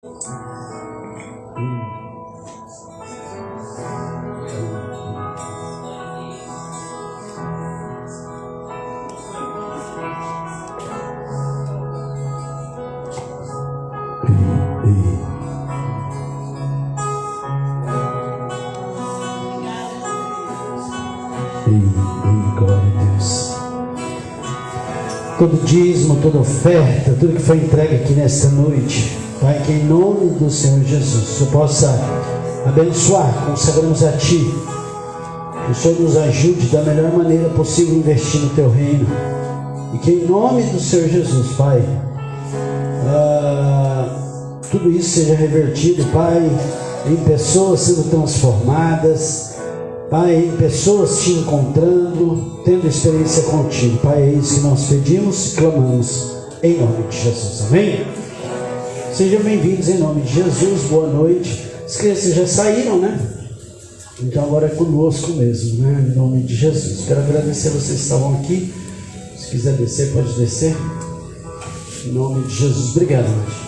Glória a Deus. Todo dízimo, toda oferta, tudo que foi entregue aqui nesta noite, Pai, que em nome do Senhor Jesus, eu possa abençoar, consagramos a Ti, que o Senhor nos ajude da melhor maneira possível a investir no Teu reino, e que em nome do Senhor Jesus, Pai, tudo isso seja revertido, Pai, em pessoas sendo transformadas, Pai, em pessoas te encontrando, tendo experiência contigo. Pai, é isso que nós pedimos e clamamos em nome de Jesus, amém? Sejam bem-vindos em nome de Jesus, boa noite. As crianças já saíram, né? Então agora é conosco mesmo, né? Em nome de Jesus. Quero agradecer a vocês que estavam aqui. Se quiser descer, pode descer. Em nome de Jesus, obrigado, Nath.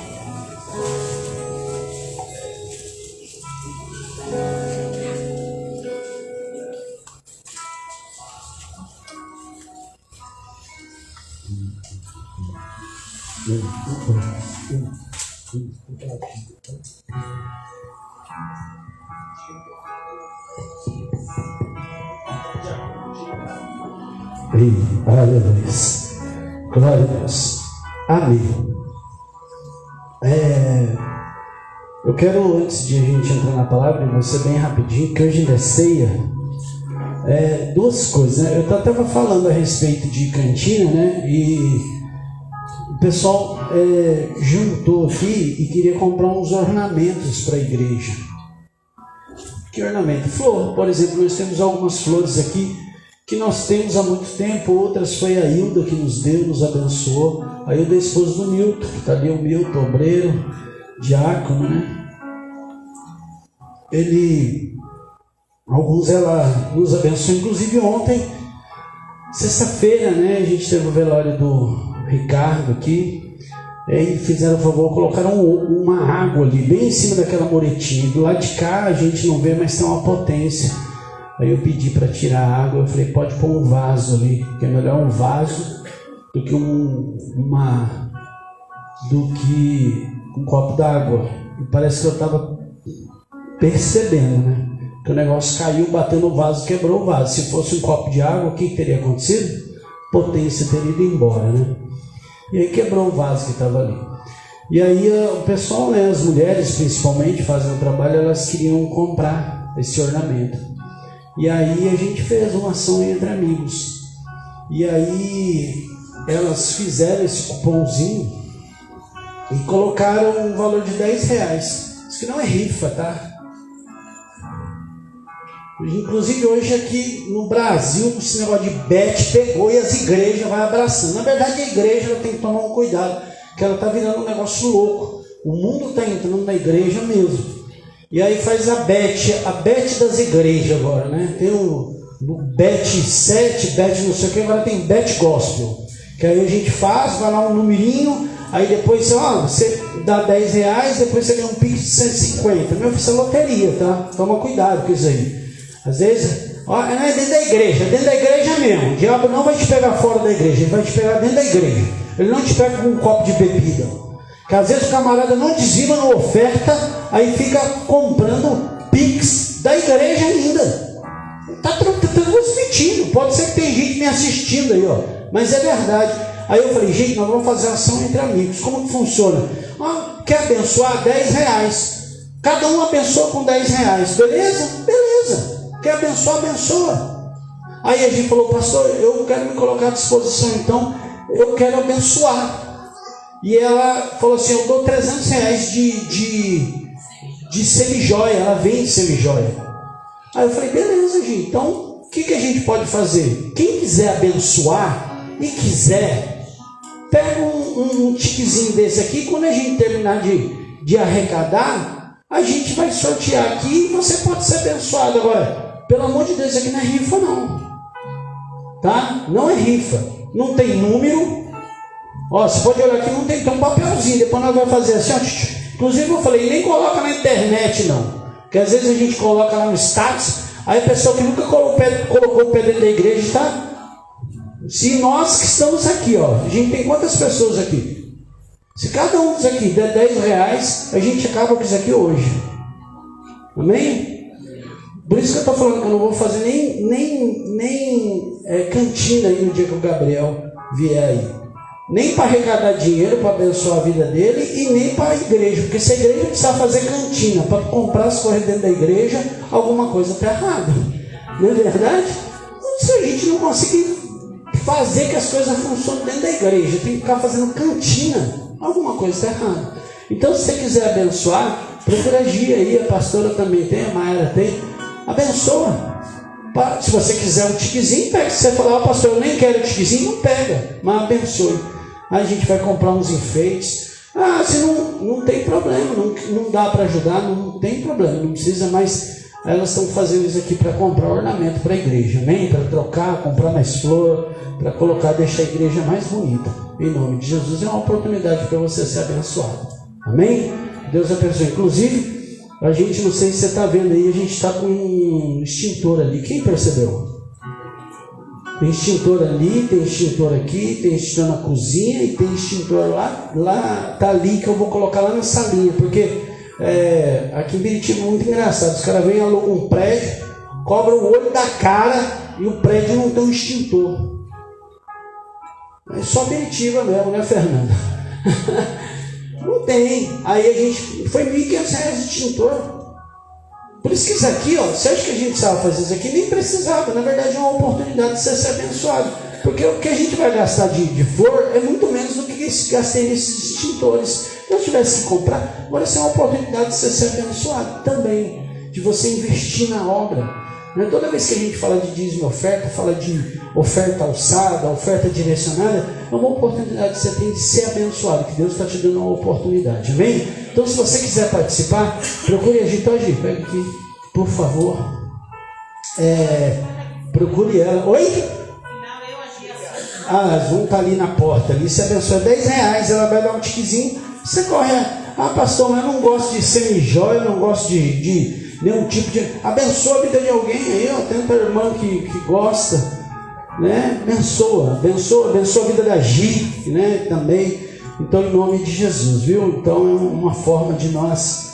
Aleluia. Glória a Deus. Amém. Eu quero, antes de a gente entrar na palavra, vou ser bem rapidinho, que hoje ainda é ceia. Duas coisas, né? Eu estava falando a respeito de cantina, né? E o pessoal juntou aqui e queria comprar uns ornamentos para a igreja. Que ornamento? Flor, por exemplo, nós temos algumas flores aqui que nós temos há muito tempo, outras foi a Hilda que nos deu, nos abençoou. A Hilda é a esposa do Milton, que está ali, o Milton, obreiro, diácono, né? Alguns ela nos abençoou, inclusive ontem, sexta-feira, né? A gente teve o velório do Ricardo aqui, e fizeram o favor, colocaram uma água ali, bem em cima daquela moretinha. Do lado de cá a gente não vê, mas tem uma potência. Aí eu pedi para tirar a água, eu falei, pode pôr um vaso ali, que é melhor um vaso do que um copo d'água. E parece que eu estava percebendo, né? Que o negócio caiu, bateu no vaso, quebrou o vaso. Se fosse um copo de água, o que teria acontecido? Potência teria ido embora, né? E aí quebrou o vaso que estava ali. E aí o pessoal, né, as mulheres principalmente, fazem o trabalho, elas queriam comprar esse ornamento. E aí a gente fez uma ação entre amigos. E aí elas fizeram esse cupomzinho e colocaram um valor de R$10. Isso que não é rifa, tá? Inclusive hoje aqui no Brasil, esse negócio de bet pegou e as igrejas vão abraçando. Na verdade a igreja ela tem que tomar um cuidado, porque ela está virando um negócio louco. O mundo está entrando na igreja mesmo. E aí faz a bet das igrejas agora, né? Tem o bet 7, bet não sei o que, agora tem bet gospel. Que aí a gente faz, vai lá um numerinho, aí depois você dá R$10, depois você ganha um pix de 150. Meu filho, isso é loteria, tá? Toma cuidado com isso aí. Às vezes, é dentro da igreja mesmo. O diabo não vai te pegar fora da igreja, ele vai te pegar dentro da igreja. Ele não te pega com um copo de bebida. Que às vezes o camarada não dizima na oferta, aí fica comprando pix da igreja ainda. Está transmitindo. Pode ser que tem gente me assistindo aí, mas é verdade. Aí eu falei, gente, nós vamos fazer ação entre amigos. Como que funciona? Quer abençoar? R$10. Cada um abençoa com R$10. Beleza? Beleza. Quer abençoar? Abençoa. Aí a gente falou, pastor, eu quero me colocar à disposição, então eu quero abençoar. E ela falou assim, eu dou R$300 de semijoia, ela vende semijoia. Aí eu falei, beleza, gente, então o que a gente pode fazer? Quem quiser abençoar e quiser, pega um tiquezinho desse aqui, quando a gente terminar de arrecadar, a gente vai sortear aqui e você pode ser abençoado. Agora, pelo amor de Deus, isso aqui não é rifa não, tá? Não é rifa, não tem número. Você pode olhar aqui, não tem um papelzinho, depois nós vamos fazer assim, Inclusive eu falei, nem coloca na internet não. Porque às vezes a gente coloca lá no status, aí a pessoa que nunca colocou o pé dentro da igreja está. Se nós que estamos aqui, ó, a gente tem quantas pessoas aqui? Se cada um disso aqui der R$10, a gente acaba com isso aqui hoje. Amém? Por isso que eu estou falando que eu não vou fazer nem cantina aí no dia que o Gabriel vier aí. Nem para arrecadar dinheiro, para abençoar a vida dele, e nem para a igreja. Porque se a igreja precisar fazer cantina para comprar as coisas dentro da igreja, alguma coisa está errada. Não é verdade? Se a gente não conseguir fazer que as coisas funcionem dentro da igreja, tem que ficar fazendo cantina, alguma coisa está errada. Então, se você quiser abençoar, procura agir aí. A pastora também tem, a Mayara tem. Abençoa. Se você quiser um tiquezinho, pega. Se você falar, pastor, eu nem quero tiquezinho, não pega, mas abençoe. Aí a gente vai comprar uns enfeites. Se não tem problema, não dá para ajudar, não tem problema, não precisa, mas elas estão fazendo isso aqui para comprar ornamento para a igreja, amém? Para trocar, comprar mais flor, para colocar, deixar a igreja mais bonita. Em nome de Jesus, é uma oportunidade para você ser abençoado, amém? Deus abençoe. Inclusive, a gente, não sei se você está vendo aí, a gente está com um extintor ali. Quem percebeu? Tem extintor ali, tem extintor aqui, tem extintor na cozinha e tem extintor lá tá ali que eu vou colocar lá na salinha, porque aqui em Biritiba é muito engraçado. Os caras vêm, alugam um prédio, cobram o olho da cara e o prédio não tem um extintor. É só Biritiba mesmo, né, Fernanda? Não tem. Aí a gente foi R$1.500 de extintor. Por isso que isso aqui, ó, você acha que a gente precisava fazer isso aqui? Nem precisava. Na verdade é uma oportunidade de você ser abençoado. Porque o que a gente vai gastar de flor é muito menos do que gastei nesses extintores. Se eu tivesse que comprar, agora isso é uma oportunidade de você ser abençoado também. De você investir na obra. Toda vez que a gente fala de dízimo e oferta, fala de oferta alçada, oferta direcionada, é uma oportunidade que você tem de ser abençoado, que Deus está te dando uma oportunidade, amém? Então, se você quiser participar, procure a gente. Pega aqui, por favor. Procure ela. Oi? Elas vão estar ali na porta, ali, se abençoa R$10, ela vai dar um tiquezinho, você corre. Pastor, mas eu não gosto de semi-joia, eu não gosto de nenhum tipo de... Abençoa a vida de alguém aí, ó. Tem uma irmã que gosta, né? Abençoa a vida da Gi, né? Também. Então, em nome de Jesus, viu? Então, é uma forma de nós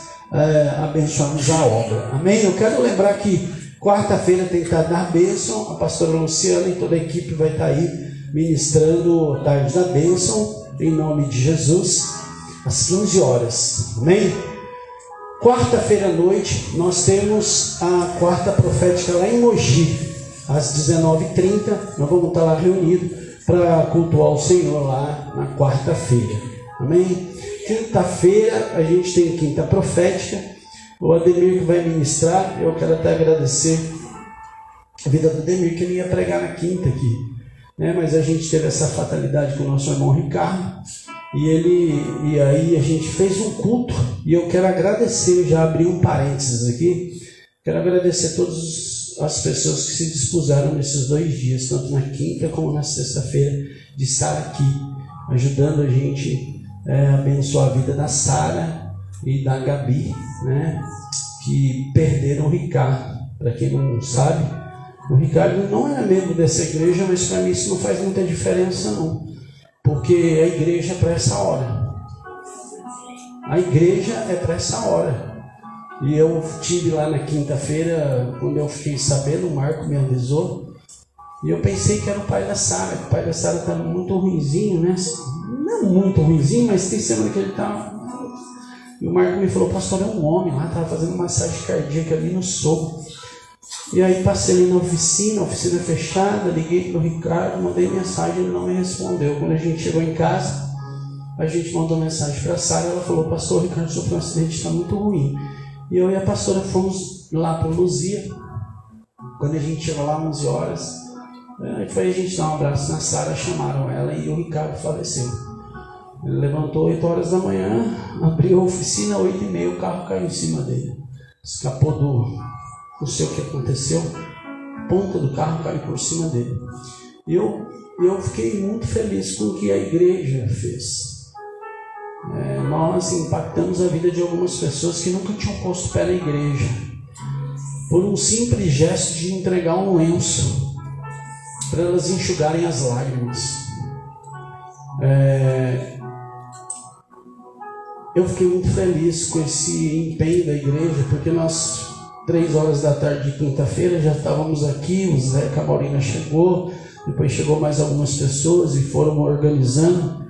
abençoarmos a obra. Amém? Eu quero lembrar que quarta-feira tem que estar da bênção. A pastora Luciana e toda a equipe vai estar aí ministrando tarde da bênção, em nome de Jesus, às 15 horas. Amém? Quarta-feira à noite, nós temos a quarta profética lá em Mogi, às 19h30. Nós vamos estar lá reunidos para cultuar o Senhor lá na quarta-feira. Amém? Quinta-feira, a gente tem quinta profética. O Ademir que vai ministrar. Eu quero até agradecer a vida do Ademir, que ele ia pregar na quinta aqui, né? Mas a gente teve essa fatalidade com o nosso irmão Ricardo. E aí a gente fez um culto, e eu quero agradecer, já abri um parênteses aqui, quero agradecer todas as pessoas que se dispuseram nesses 2 dias, tanto na quinta como na sexta-feira, de estar aqui, ajudando a gente a abençoar a vida da Sara e da Gabi, né, que perderam o Ricardo. Para quem não sabe, o Ricardo não era membro dessa igreja, mas para mim isso não faz muita diferença não. Porque a igreja é para essa hora. A igreja é para essa hora. E eu estive lá na quinta-feira, quando eu fiquei sabendo, o Marco me avisou. E eu pensei que era o pai da Sara, que o pai da Sara estava muito ruinzinho, né? Não muito ruinzinho, mas tem semana que ele estava. E o Marco me falou, pastor, é um homem lá, estava fazendo massagem cardíaca ali no Soco. E aí passei ali na oficina fechada, liguei para o Ricardo, mandei mensagem, ele não me respondeu. Quando a gente chegou em casa, a gente mandou mensagem para a Sara, ela falou, pastor, o Ricardo sofreu um acidente, está muito ruim. E eu e a pastora fomos lá para Luzia. Quando a gente chegou lá, 11 horas, foi a gente dar um abraço na Sara, chamaram ela e o Ricardo faleceu. Ele levantou 8 horas da manhã, abriu a oficina, 8h30, o carro caiu em cima dele. Escapou não sei o que aconteceu, a ponta do carro caiu por cima dele. Eu fiquei muito feliz com o que a igreja fez. nós impactamos a vida de algumas pessoas que nunca tinham posto pé na igreja, por um simples gesto de entregar um lenço para elas enxugarem as lágrimas. Eu fiquei muito feliz com esse empenho da igreja, porque nós, 3 horas da tarde de quinta-feira, já estávamos aqui, o Zé Camarina chegou, depois chegou mais algumas pessoas e foram organizando,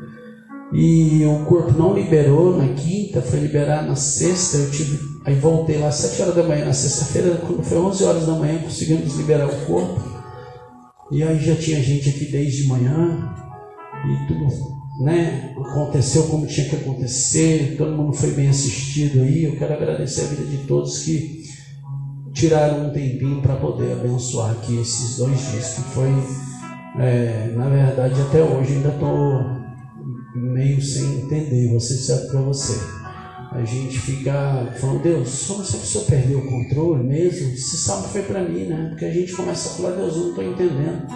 e o corpo não liberou na quinta, foi liberar na sexta. Aí voltei lá às 7 horas da manhã, na sexta-feira, quando foi 11 horas da manhã, conseguimos liberar o corpo, e aí já tinha gente aqui desde manhã, e tudo, aconteceu como tinha que acontecer, todo mundo foi bem assistido aí. Eu quero agradecer a vida de todos que tiraram um tempinho para poder abençoar aqui esses 2 dias, que foi, na verdade, até hoje ainda estou meio sem entender, você sabe, para você. A gente fica falando, Deus, só se a pessoa perdeu o controle mesmo, esse salmo foi para mim, né? Porque a gente começa a falar, Deus, eu não estou entendendo.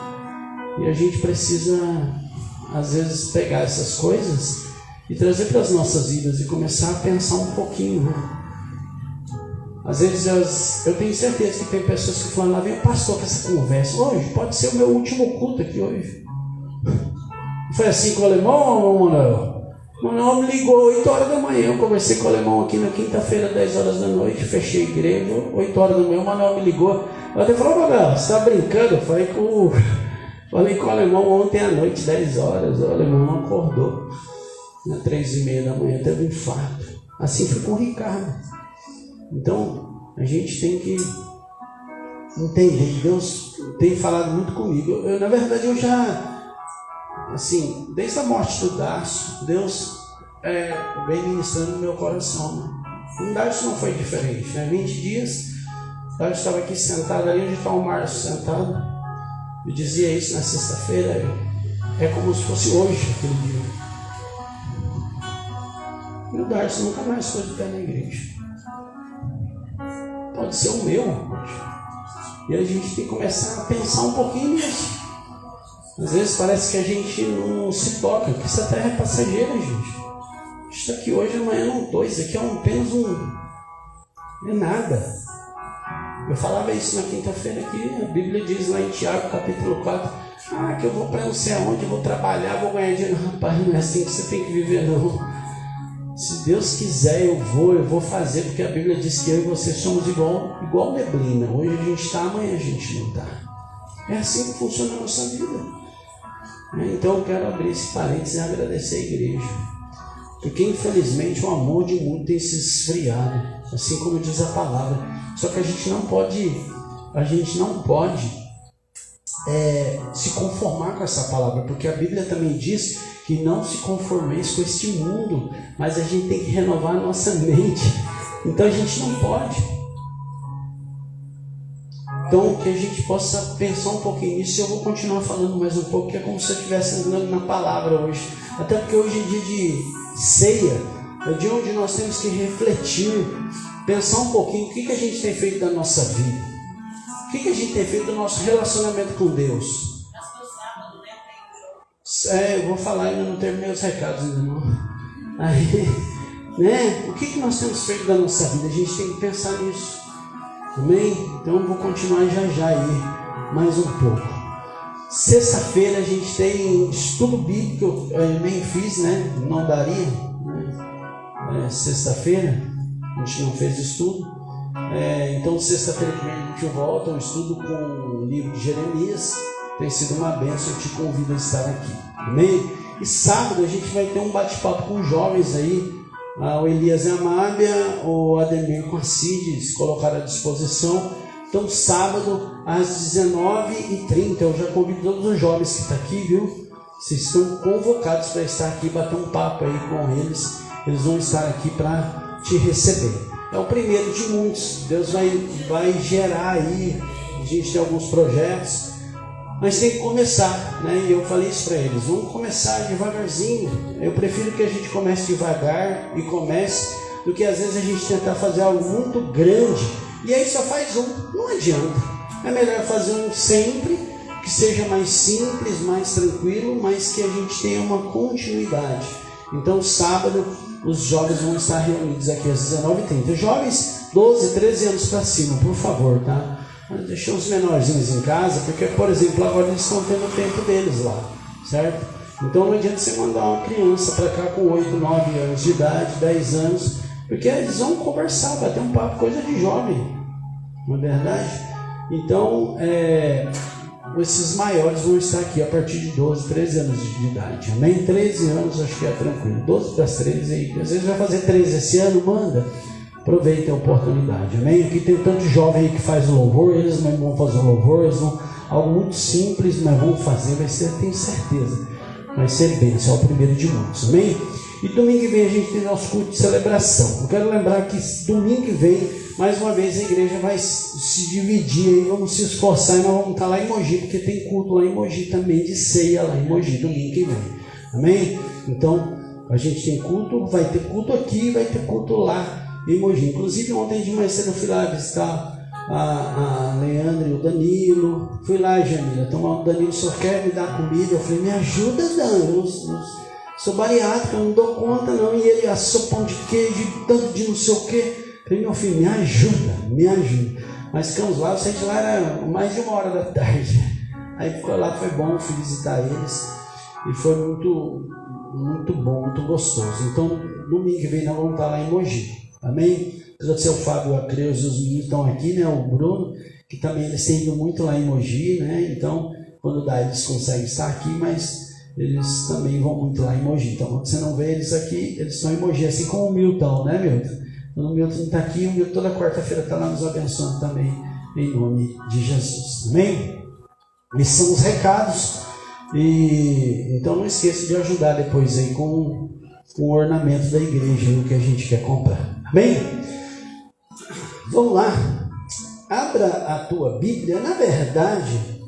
E a gente precisa, às vezes, pegar essas coisas e trazer para as nossas vidas e começar a pensar um pouquinho, né? Às vezes eu tenho certeza que tem pessoas que falam, lá vem o pastor com essa conversa, hoje pode ser o meu último culto aqui hoje. Foi assim com o alemão, Manuel? O Manuel me ligou 8 horas da manhã, eu conversei com o alemão aqui na quinta-feira, 10 horas da noite, fechei a igreja, 8 horas da manhã, o Manuel me ligou. Eu até falei, Manuel, você está brincando? Eu falei com o alemão ontem à noite, 10 horas, o alemão não acordou. Às 3h30 da manhã teve um infarto. Assim foi com o Ricardo. Então, a gente tem que entender. Deus tem falado muito comigo. Na verdade, eu já, assim, desde a morte do Darcio, Deus vem ministrando no meu coração. Né? O Darcio não foi diferente. 20 dias, o Darcio estava aqui sentado ali onde está o Márcio sentado. Eu dizia isso na sexta-feira, é como se fosse hoje aquele dia. E o Darcio nunca mais foi de pé na igreja. Pode ser o meu, e a gente tem que começar a pensar um pouquinho nisso. Às vezes parece que a gente não se toca, que essa terra é passageira, gente. Isso aqui hoje, amanhã não estou, isso aqui é apenas é nada. Eu falava isso na quinta-feira aqui, a Bíblia diz lá em Tiago, capítulo 4, que eu vou para não sei aonde, vou trabalhar, vou ganhar dinheiro. Rapaz, não é assim que você tem que viver, não. Se Deus quiser, eu vou fazer, porque a Bíblia diz que eu e você somos igual neblina. Hoje a gente está, amanhã a gente não está. É assim que funciona a nossa vida. Então eu quero abrir esse parênteses e agradecer a igreja. Porque infelizmente o amor de muito tem se esfriado, assim como diz a palavra. Só que a gente não pode se conformar com essa palavra, porque a Bíblia também diz que não se conformeis com este mundo, mas a gente tem que renovar a nossa mente. Então a gente não pode. Então que a gente possa pensar um pouquinho nisso. Eu vou continuar falando mais um pouco, que é como se eu estivesse andando na palavra hoje. Até porque hoje é dia de ceia, é dia onde nós temos que refletir, pensar um pouquinho o que a gente tem feito da nossa vida, o que a gente tem feito do nosso relacionamento com Deus. Eu vou falar, ainda não terminei os recados ainda não. Aí, o que nós temos feito da nossa vida? A gente tem que pensar nisso. Amém? Então eu vou continuar já aí, mais um pouco. Sexta-feira a gente tem estudo bíblico, eu nem fiz, não daria. Sexta-feira a gente não fez estudo. Então sexta-feira que vem a gente volta, um estudo com o livro de Jeremias. Tem sido uma bênção, eu te convido a estar aqui. Amém? E sábado a gente vai ter um bate-papo com jovens aí. O Elias e a Mábia, o Ademir com a Cid, se colocaram à disposição. Então sábado às 19h30, eu já convido todos os jovens que estão aqui, viu? Vocês estão convocados para estar aqui, bater um papo aí com eles. Eles vão estar aqui para te receber. É o primeiro de muitos. Deus vai gerar aí. A gente tem alguns projetos. Mas tem que começar, E eu falei isso para eles, vamos começar devagarzinho. Eu prefiro que a gente comece devagar e comece, do que às vezes a gente tentar fazer algo muito grande e aí só faz um, não adianta. É melhor fazer um sempre, que seja mais simples, mais tranquilo, mas que a gente tenha uma continuidade. Então sábado os jovens vão estar reunidos aqui às 19h30. Jovens 12, 13 anos para cima, por favor, tá? Deixa os menorzinhos em casa, porque, por exemplo, agora eles estão tendo o tempo deles lá, certo? Então não adianta você mandar uma criança para cá com 8, 9 anos de idade, 10 anos, porque eles vão conversar, bater um papo, coisa de jovem, não é verdade? Então, esses maiores vão estar aqui a partir de 12, 13 anos de idade, amém? 13 anos acho que é tranquilo, 12 para 13, aí, às vezes vai fazer 13 esse ano, manda, aproveita a oportunidade, amém? Aqui tem tanto jovem aí que faz louvor, eles não vão fazer louvor, eles vão, algo muito simples, mas vão fazer, vai ser, tenho certeza, vai ser bênção, é o primeiro de muitos, amém? E domingo que vem a gente tem nosso culto de celebração. Eu quero lembrar que domingo que vem, mais uma vez, a igreja vai se dividir aí, vamos se esforçar e nós vamos estar lá em Mogi, porque tem culto lá em Mogi também, de ceia lá em Mogi, domingo que vem, amém? Então, a gente tem culto, vai ter culto aqui, vai ter culto lá em Mogi. Inclusive, ontem de manhã cedo eu fui lá visitar a Leandro e o Danilo. Fui lá, Jamila, o Danilo só quer me dar comida. Eu falei, me ajuda, Dan, eu sou bariátrico, eu não dou conta não. E ele assou pão de queijo, tanto de não sei o quê. Eu falei, meu filho, me ajuda, me ajuda. Mas ficamos lá, eu saí de lá, era mais de 1h da tarde. Aí ficou lá, foi bom, fui visitar eles. E foi muito, muito bom, muito gostoso. Então, domingo que vem nós vamos estar lá em Mogi. Amém? Agradecer ao Fábio, a Creus, os meninos estão aqui, né? O Bruno, que também eles têm ido muito lá em Mogi, né? Então, quando dá, eles conseguem estar aqui, mas eles também vão muito lá em Mogi. Então, quando você não vê eles aqui, eles estão em Mogi, assim como o Milton, né, Milton? Quando o Milton não está aqui, o Milton toda quarta-feira está lá nos abençoando também, em nome de Jesus. Amém? Esses são os recados. E então não esqueça de ajudar depois aí com o ornamento da igreja, o que a gente quer comprar. Amém? Vamos lá. Abra a tua Bíblia. Na verdade,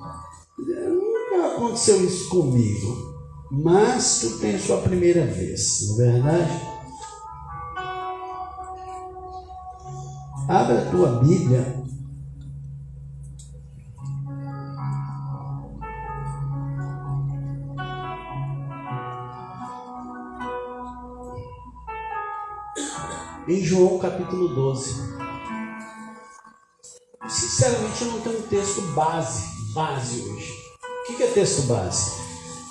nunca aconteceu isso comigo, mas tu tem a sua primeira vez, não é verdade? Abra a tua Bíblia em João capítulo 12. Sinceramente, eu não tenho um texto base hoje. O que é texto base?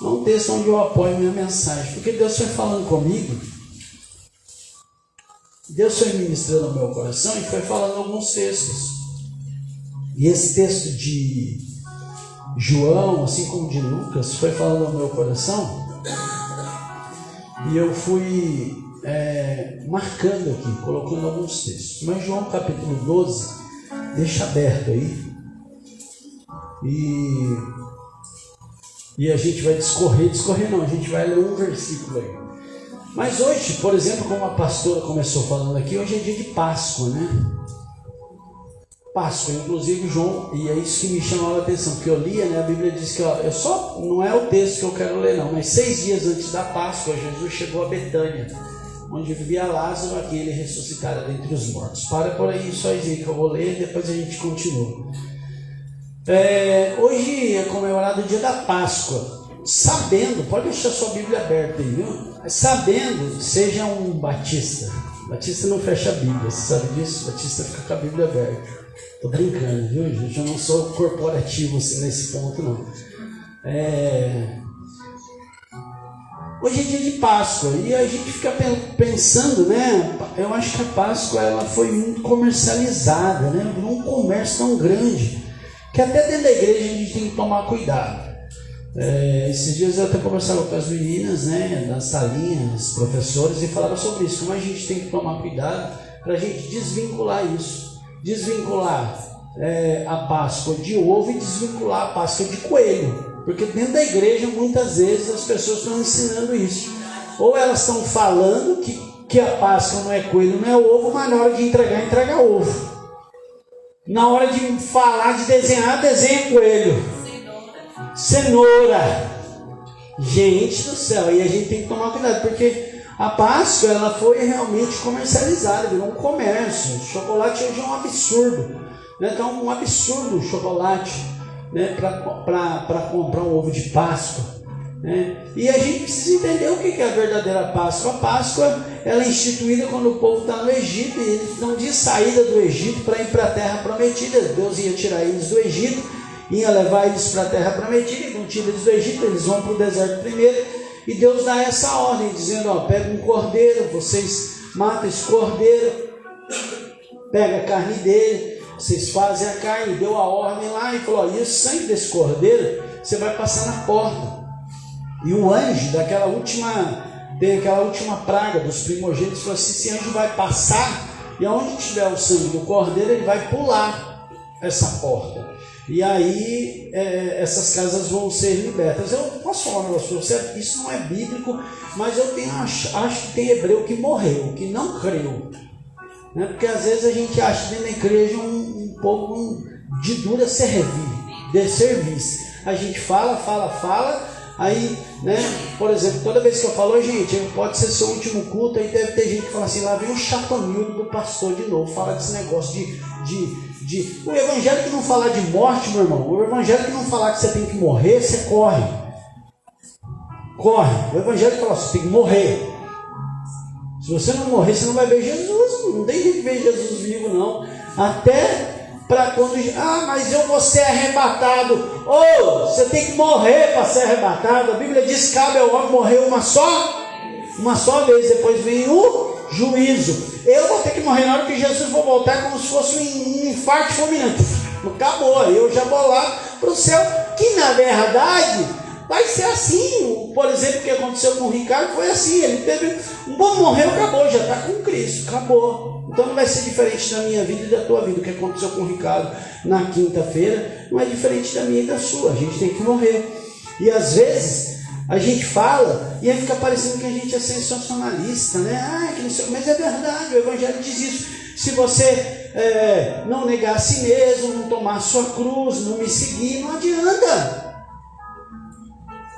É um texto onde eu apoio minha mensagem, porque Deus foi falando comigo, Deus foi ministrando no meu coração e foi falando alguns textos. E esse texto de João, assim como de Lucas, foi falando no meu coração, e eu fui marcando aqui, colocando alguns textos. Mas João capítulo 12, deixa aberto aí, e a gente vai discorrer não, a gente vai ler um versículo aí. Mas hoje, por exemplo, como a pastora começou falando aqui, hoje é dia de Páscoa, né? Páscoa, inclusive João, e é isso que me chamou a atenção, porque eu lia, né, a Bíblia diz que, não é o texto que eu quero ler não, mas 6 dias antes da Páscoa, Jesus chegou a Betânia, onde vivia Lázaro, aqui ele ressuscitara dentre os mortos. Para por aí, só isso aí que eu vou ler, depois a gente continua. Hoje é comemorado o dia da Páscoa. Sabendo, pode deixar sua Bíblia aberta aí, viu? Sabendo, seja um batista. Batista não fecha a Bíblia, você sabe disso? Batista fica com a Bíblia aberta. Tô brincando, viu, gente? Eu não sou corporativo assim, nesse ponto, não. Hoje é dia de Páscoa e a gente fica pensando, né? Eu acho que a Páscoa ela foi muito comercializada, né? Um comércio tão grande que até dentro da igreja a gente tem que tomar cuidado. Esses dias eu até conversava com as meninas, né, das salinhas, professores, e falaram sobre isso, como a gente tem que tomar cuidado para a gente desvincular isso, desvincular a Páscoa de ovo e desvincular a Páscoa de coelho, porque dentro da igreja muitas vezes as pessoas estão ensinando isso, ou elas estão falando que a Páscoa não é coelho, não é ovo, mas na hora de entrega ovo, na hora de falar, de desenhar, desenha coelho. Cenoura. Gente do céu, e a gente tem que tomar cuidado, porque a Páscoa ela foi realmente comercializada, virou um comércio. O chocolate hoje é um absurdo, né? Então um absurdo o chocolate, né? Para comprar um ovo de Páscoa. E a gente precisa entender o que é a verdadeira Páscoa. A Páscoa ela é instituída quando o povo está no Egito, e eles estão de saída do Egito para ir para a terra prometida. Deus ia tirar eles do Egito, ia levar eles para a terra prometida, e não tira eles do Egito, eles vão para o deserto primeiro, e Deus dá essa ordem, dizendo, pega um cordeiro, vocês matam esse cordeiro, pega a carne dele, vocês fazem a carne, deu a ordem lá, e falou, e o sangue desse cordeiro, você vai passar na porta. E o anjo daquela última praga dos primogênitos falou assim, esse anjo vai passar, e aonde tiver o sangue do cordeiro, ele vai pular essa porta. E aí essas casas vão ser libertas. Eu posso falar um negócio para você, isso não é bíblico, mas eu acho que tem hebreu que morreu, que não creu. Né? Porque às vezes a gente acha dentro da igreja um povo de dura serviço. A gente fala, aí, né, por exemplo, toda vez que eu falo, gente, pode ser seu último culto, aí deve ter gente que fala assim, lá vem o chatonildo do pastor de novo, fala desse negócio o evangelho que não falar de morte, meu irmão, o evangelho que não falar que você tem que morrer, você corre. O evangelho fala assim, você tem que morrer. Se você não morrer, você não vai ver Jesus, não tem jeito de ver Jesus vivo, não. Até para quando, mas eu vou ser arrebatado. Você tem que morrer para ser arrebatado. A Bíblia diz que cabe ao homem morrer uma só vez, depois vem o juízo. Eu vou ter que morrer na hora que Jesus for voltar, como se fosse um infarto fulminante. Acabou, eu já vou lá para o céu, que na verdade vai ser assim. Por exemplo, o que aconteceu com o Ricardo foi assim, ele teve morreu, acabou, já está com Cristo, acabou. Então não vai ser diferente da minha vida e da tua vida. O que aconteceu com o Ricardo na quinta-feira não é diferente da minha e da sua. A gente tem que morrer. E às vezes a gente fala e aí fica parecendo que a gente é sensacionalista, né? Que não sei, mas é verdade, o Evangelho diz isso. Se você não negar a si mesmo, não tomar a sua cruz, não me seguir, não adianta.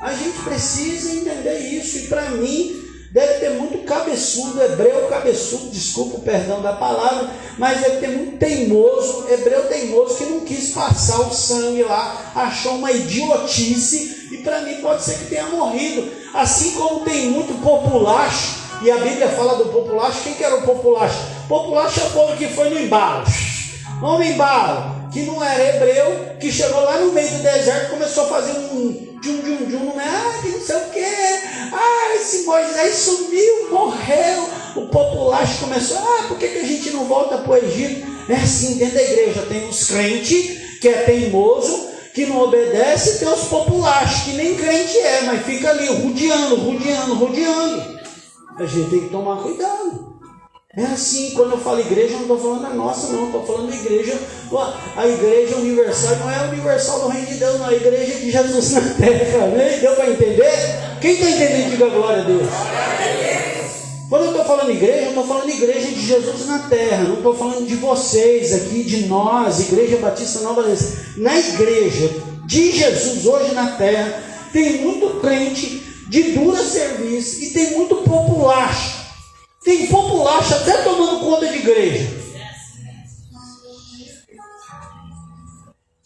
A gente precisa entender isso. E para mim deve ter muito cabeçudo, hebreu cabeçudo, desculpa o perdão da palavra, mas deve ter muito teimoso, hebreu teimoso, que não quis passar o sangue lá, achou uma idiotice, e para mim pode ser que tenha morrido. Assim como tem muito populacho, e a Bíblia fala do populacho. Quem que era o populacho? Populacho é o povo que foi no embalo. Vamos no embalo, que não era hebreu, que chegou lá no meio do deserto, começou a fazer um que não sei o que, esse Moisés sumiu, morreu. O populacho começou, por que a gente não volta para o Egito? É assim dentro da igreja, tem os crentes que é teimoso, que não obedece, e tem os populachos que nem crente mas fica ali rodeando. A gente tem que tomar cuidado. É assim, quando eu falo igreja, eu não estou falando da nossa, não, estou falando da igreja, a igreja universal, não é a universal do reino de Deus, não, a igreja de Jesus na terra, né? Deu para entender? Quem está entendendo, diga glória a Deus. Quando eu estou falando igreja, eu estou falando igreja de Jesus na terra, não estou falando de vocês aqui, de nós, Igreja Batista Nova Aliança. Na igreja de Jesus hoje na terra, tem muito crente de dura serviço e tem muito populacho. Tem populacho até tomando conta de igreja.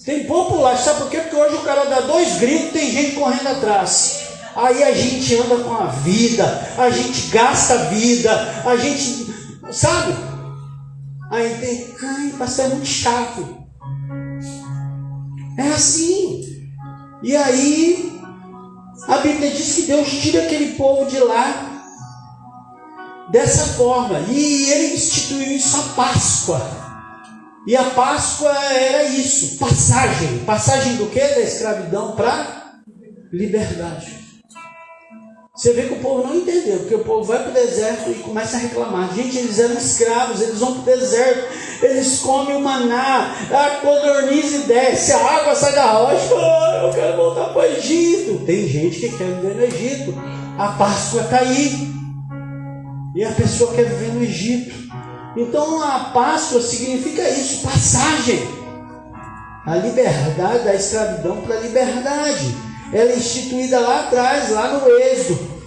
Tem populacho, sabe por quê? Porque hoje o cara dá 2 gritos, tem gente correndo atrás. Aí a gente anda com a vida, a gente gasta a vida, a gente, sabe? Aí tem, pastor é muito chato. É assim. E aí, a Bíblia diz que Deus tira aquele povo de lá dessa forma, e ele instituiu isso a Páscoa. E a Páscoa era isso, passagem do que? Da escravidão para liberdade. Você vê que o povo não entendeu, porque o povo vai para o deserto e começa a reclamar. Gente, eles eram escravos, eles vão para o deserto, eles comem o maná, a codorniz desce, a água sai da rocha. Eu quero voltar para o Egito. Tem gente que quer viver no Egito. A Páscoa está aí. E a pessoa quer viver no Egito. Então a Páscoa significa isso, passagem. A liberdade da escravidão para a liberdade. Ela é instituída lá atrás, lá no Êxodo.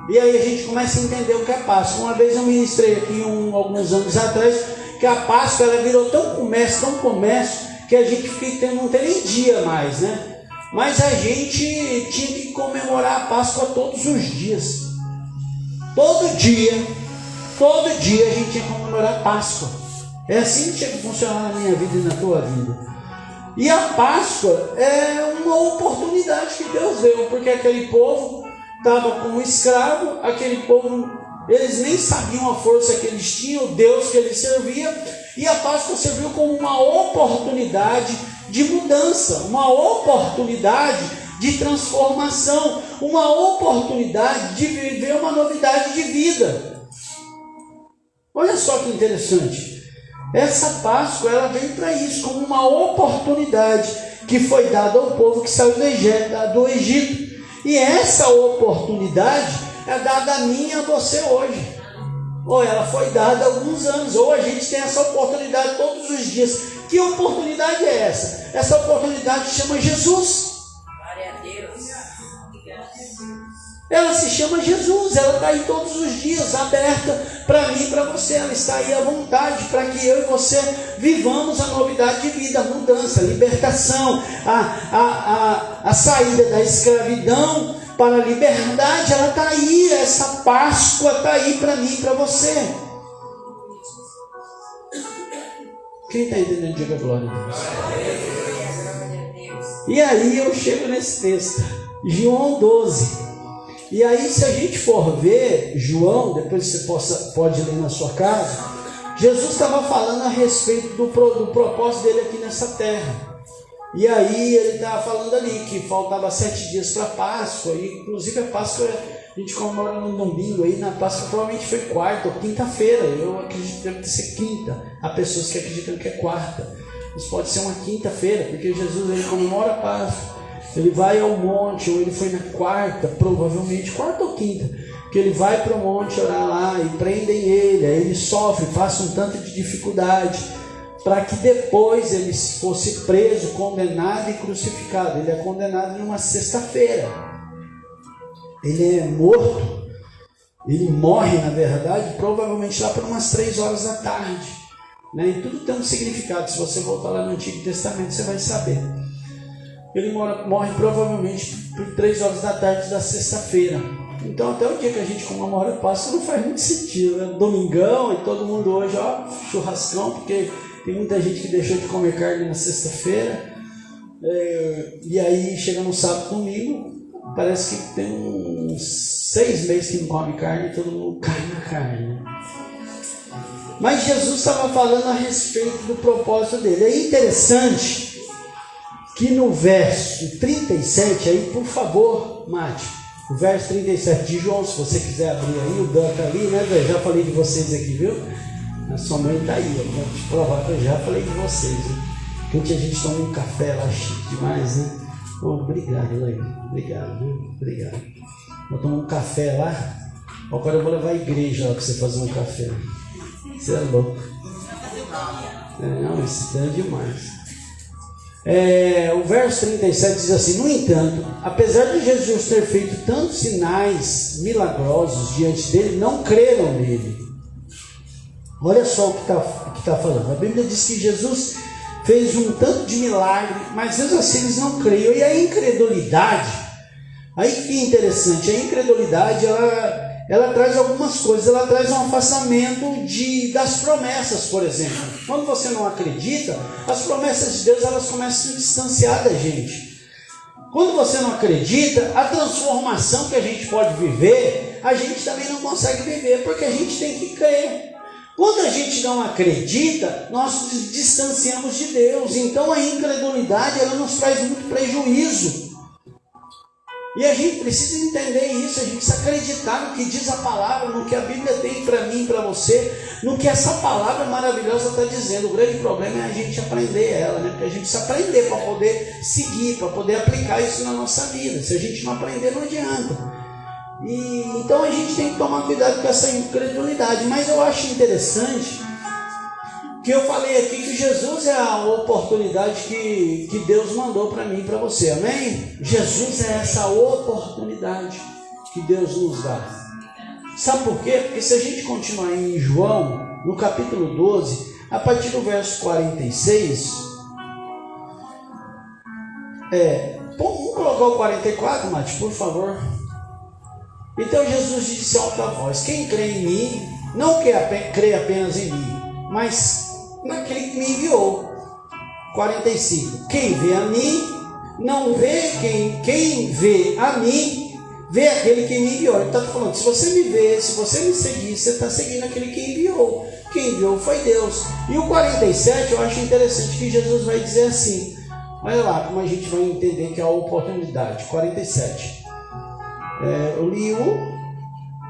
E aí a gente começa a entender o que é Páscoa. Uma vez eu ministrei aqui alguns anos atrás, que a Páscoa ela virou tão comércio, que a gente não tem nem dia mais, né? Mas a gente tinha que comemorar a Páscoa todos os dias. Todo dia a gente tinha que comemorar a Páscoa. É assim que tinha que funcionar na minha vida e na tua vida. E a Páscoa é uma oportunidade que Deus deu, porque aquele povo estava como escravo, aquele povo, eles nem sabiam a força que eles tinham, o Deus que eles serviam, e a Páscoa serviu como uma oportunidade de mudança, uma oportunidade de transformação, uma oportunidade de viver uma novidade de vida. Olha só que interessante. Essa Páscoa, ela veio para isso, como uma oportunidade que foi dada ao povo que saiu do Egito. E essa oportunidade é dada a mim e a você hoje. Ou ela foi dada há alguns anos, ou a gente tem essa oportunidade todos os dias. Que oportunidade é essa? Essa oportunidade se chama Jesus. Glória a Deus. Ela se chama Jesus, ela está aí todos os dias, aberta para mim e para você. Ela está aí à vontade para que eu e você vivamos a novidade de vida, a mudança, a libertação, a saída da escravidão para a liberdade. Ela está aí, essa Páscoa está aí para mim e para você. Quem está entendendo, diga glória a Deus. E aí eu chego nesse texto, João 12. E aí, se a gente for ver João, depois você pode ler na sua casa, Jesus estava falando a respeito do propósito dele aqui nessa terra. E aí ele estava falando ali que faltava 7 dias para a Páscoa, e inclusive a Páscoa a gente comemora no domingo, aí na Páscoa provavelmente foi quarta ou quinta-feira. Eu acredito que deve ser quinta. Há pessoas que acreditam que é quarta, mas pode ser uma quinta-feira, porque Jesus ele comemora a Páscoa. Ele vai ao monte, ou ele foi na quarta, provavelmente quarta ou quinta, que ele vai para o monte orar lá e prendem ele, aí ele sofre, passa um tanto de dificuldade, para que depois ele fosse preso, condenado e crucificado. Ele é condenado numa sexta-feira, ele é morto, ele morre na verdade, provavelmente lá por umas 3 horas da tarde, né? E tudo tem um significado, se você voltar lá no Antigo Testamento você vai saber. Ele morre provavelmente por 3 horas da tarde da sexta-feira. Então até o dia que a gente comemora a Páscoa não faz muito sentido, né? Domingão e todo mundo hoje, ó, churrascão, porque tem muita gente que deixou de comer carne na sexta-feira. E aí chega no sábado, domingo, parece que tem uns 6 meses que não come carne e todo mundo cai na carne. Mas Jesus estava falando a respeito do propósito dele. É interessante que no verso 37, aí por favor, Mate, o verso 37 de João, se você quiser abrir aí, o Dan está ali, né, velho? Já falei de vocês aqui, viu? A sua mãe está aí, ó, vou te provar que eu já falei de vocês, viu? Que ontem a gente tomou um café lá chique demais, né? Oh, obrigado, Leila, obrigado, viu? Obrigado. Vou tomar um café lá, agora eu vou levar a igreja lá para você fazer um café. Você é louco. Não, esse Dan é demais. O verso 37 diz assim: no entanto, apesar de Jesus ter feito tantos sinais milagrosos diante dele, não creram nele. Olha só o que está falando. A Bíblia diz que Jesus fez um tanto de milagre, mas mesmo assim eles não creiam. E a incredulidade, aí que é interessante, a incredulidade ela traz algumas coisas, ela traz um afastamento das promessas, por exemplo. Quando você não acredita, as promessas de Deus elas começam a se distanciar da gente. Quando você não acredita, a transformação que a gente pode viver, a gente também não consegue viver, porque a gente tem que crer. Quando a gente não acredita, nós nos distanciamos de Deus. Então a incredulidade ela nos traz muito prejuízo. E a gente precisa entender isso, a gente precisa acreditar no que diz a palavra, no que a Bíblia tem para mim e para você, no que essa palavra maravilhosa está dizendo. O grande problema é a gente aprender ela, né? Porque a gente precisa aprender para poder seguir, para poder aplicar isso na nossa vida. Se a gente não aprender, não adianta. Então a gente tem que tomar cuidado com essa incredulidade. Mas eu acho interessante que eu falei aqui que Jesus é a oportunidade que Deus mandou para mim e para você, amém? Jesus é essa oportunidade que Deus nos dá. Sabe por quê? Porque se a gente continuar em João, no capítulo 12, a partir do verso 46, põe colocar o 44, Mate, por favor. Então Jesus disse em alta voz: quem crê em mim, não crê apenas em mim, mas naquele que me enviou. 45. Quem vê a mim, não vê quem vê a mim, vê aquele que me enviou. Ele está falando, se você me vê, se você me seguir, você está seguindo aquele que enviou. Quem enviou foi Deus. E o 47, eu acho interessante que Jesus vai dizer assim. Olha lá como a gente vai entender que é a oportunidade. 47. Eu li o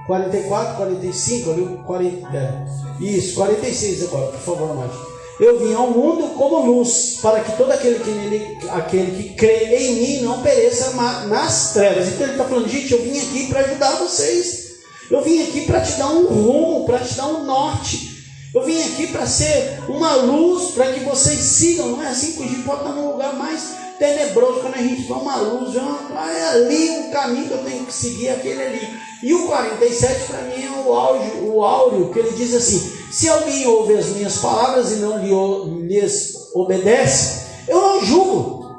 44, 45, eu li o 40. Isso, 46 agora, por favor, Márcio. Eu vim ao mundo como luz, para que todo aquele que crê em mim não pereça nas trevas. Então ele está falando, gente, eu vim aqui para ajudar vocês. Eu vim aqui para te dar um rumo, para te dar um norte. Eu vim aqui para ser uma luz, para que vocês sigam. Não é assim que a gente pode estar num lugar mais tenebroso, quando a gente vê uma luz, é ali o caminho que eu tenho que seguir, aquele ali. E o 47 para mim é o áureo, que ele diz assim: se alguém ouve as minhas palavras e não lhes obedece, eu não julgo.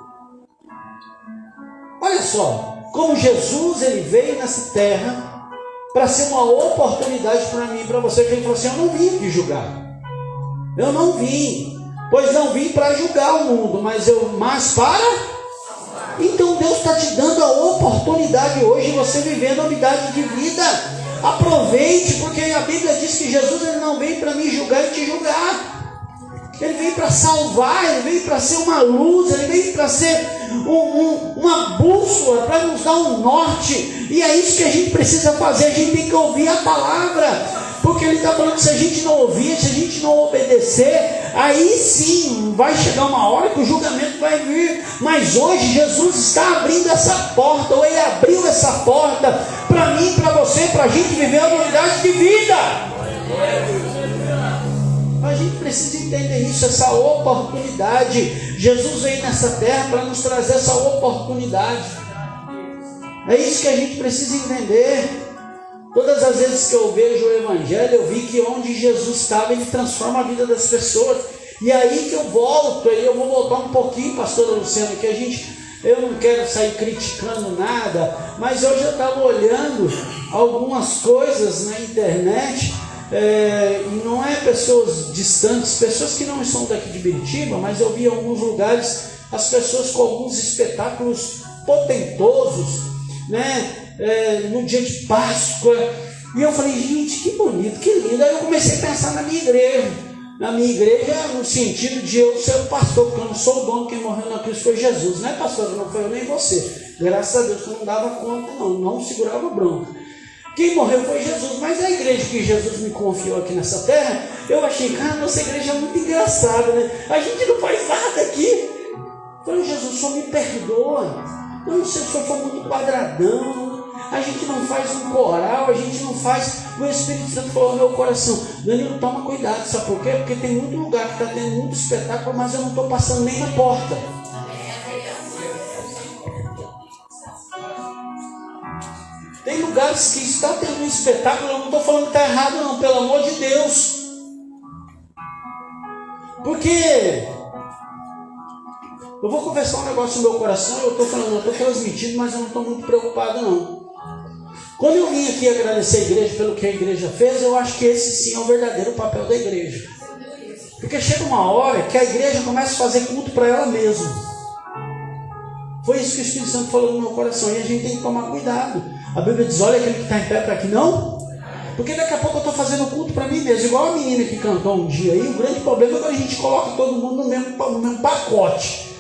Olha só, como Jesus ele veio nessa terra para ser uma oportunidade para mim e para você, que ele falou assim: eu não vim aqui julgar. Eu não vim, pois não vim para julgar o mundo, mas para... Então Deus está te dando a oportunidade hoje de você viver novidade de vida. Aproveite, porque a Bíblia diz que Jesus ele não veio para me julgar e te julgar. Ele veio para salvar, ele veio para ser uma luz, ele veio para ser uma bússola, para nos dar um norte. E é isso que a gente precisa fazer, a gente tem que ouvir a palavra. Porque ele está falando que se a gente não ouvir, se a gente não obedecer, aí sim vai chegar uma hora que o julgamento vai vir. Mas hoje Jesus está abrindo essa porta, ou ele abriu essa porta para mim, para você, para a gente viver a novidade de vida. A gente precisa entender isso, essa oportunidade. Jesus veio nessa terra para nos trazer essa oportunidade. É isso que a gente precisa entender. Todas as vezes que eu vejo o Evangelho, eu vi que onde Jesus estava, ele transforma a vida das pessoas. E aí que eu volto, aí eu vou voltar um pouquinho, pastora Luciana, que eu não quero sair criticando nada, mas eu já estava olhando algumas coisas na internet, e não é pessoas distantes, pessoas que não são daqui de Biritiba, mas eu vi em alguns lugares as pessoas com alguns espetáculos potentosos, né? No dia de Páscoa, e eu falei, gente, que bonito, que lindo. Aí eu comecei a pensar na minha igreja, no sentido de eu ser o pastor, porque eu não sou o dono, quem morreu na cruz foi Jesus, né, pastor? Não foi eu nem você, graças a Deus que eu não dava conta, não segurava bronca. Quem morreu foi Jesus, mas a igreja que Jesus me confiou aqui nessa terra, eu achei, cara, nossa igreja é muito engraçada, né? A gente não faz nada aqui. Eu falei, Jesus, só me perdoa, eu não sei se eu for muito quadradão, a gente não faz um coral, a gente não faz. O Espírito Santo falou no meu coração: Danilo, toma cuidado, sabe por quê? Porque tem muito lugar que está tendo muito espetáculo, mas eu não estou passando nem na porta. Tem lugares que está tendo um espetáculo, eu não estou falando que está errado, não, pelo amor de Deus. Porque eu vou confessar um negócio no meu coração, eu estou falando, eu estou transmitindo, mas eu não estou muito preocupado, não. Quando eu vim aqui agradecer a igreja pelo que a igreja fez, eu acho que esse sim é o verdadeiro papel da igreja. Porque chega uma hora que a igreja começa a fazer culto para ela mesma. Foi isso que o Espírito Santo falou no meu coração, e a gente tem que tomar cuidado. A Bíblia diz, olha aquele que está em pé para que não. Porque daqui a pouco eu estou fazendo culto para mim mesmo, igual a menina que cantou um dia aí. O grande problema é quando a gente coloca todo mundo no mesmo pacote.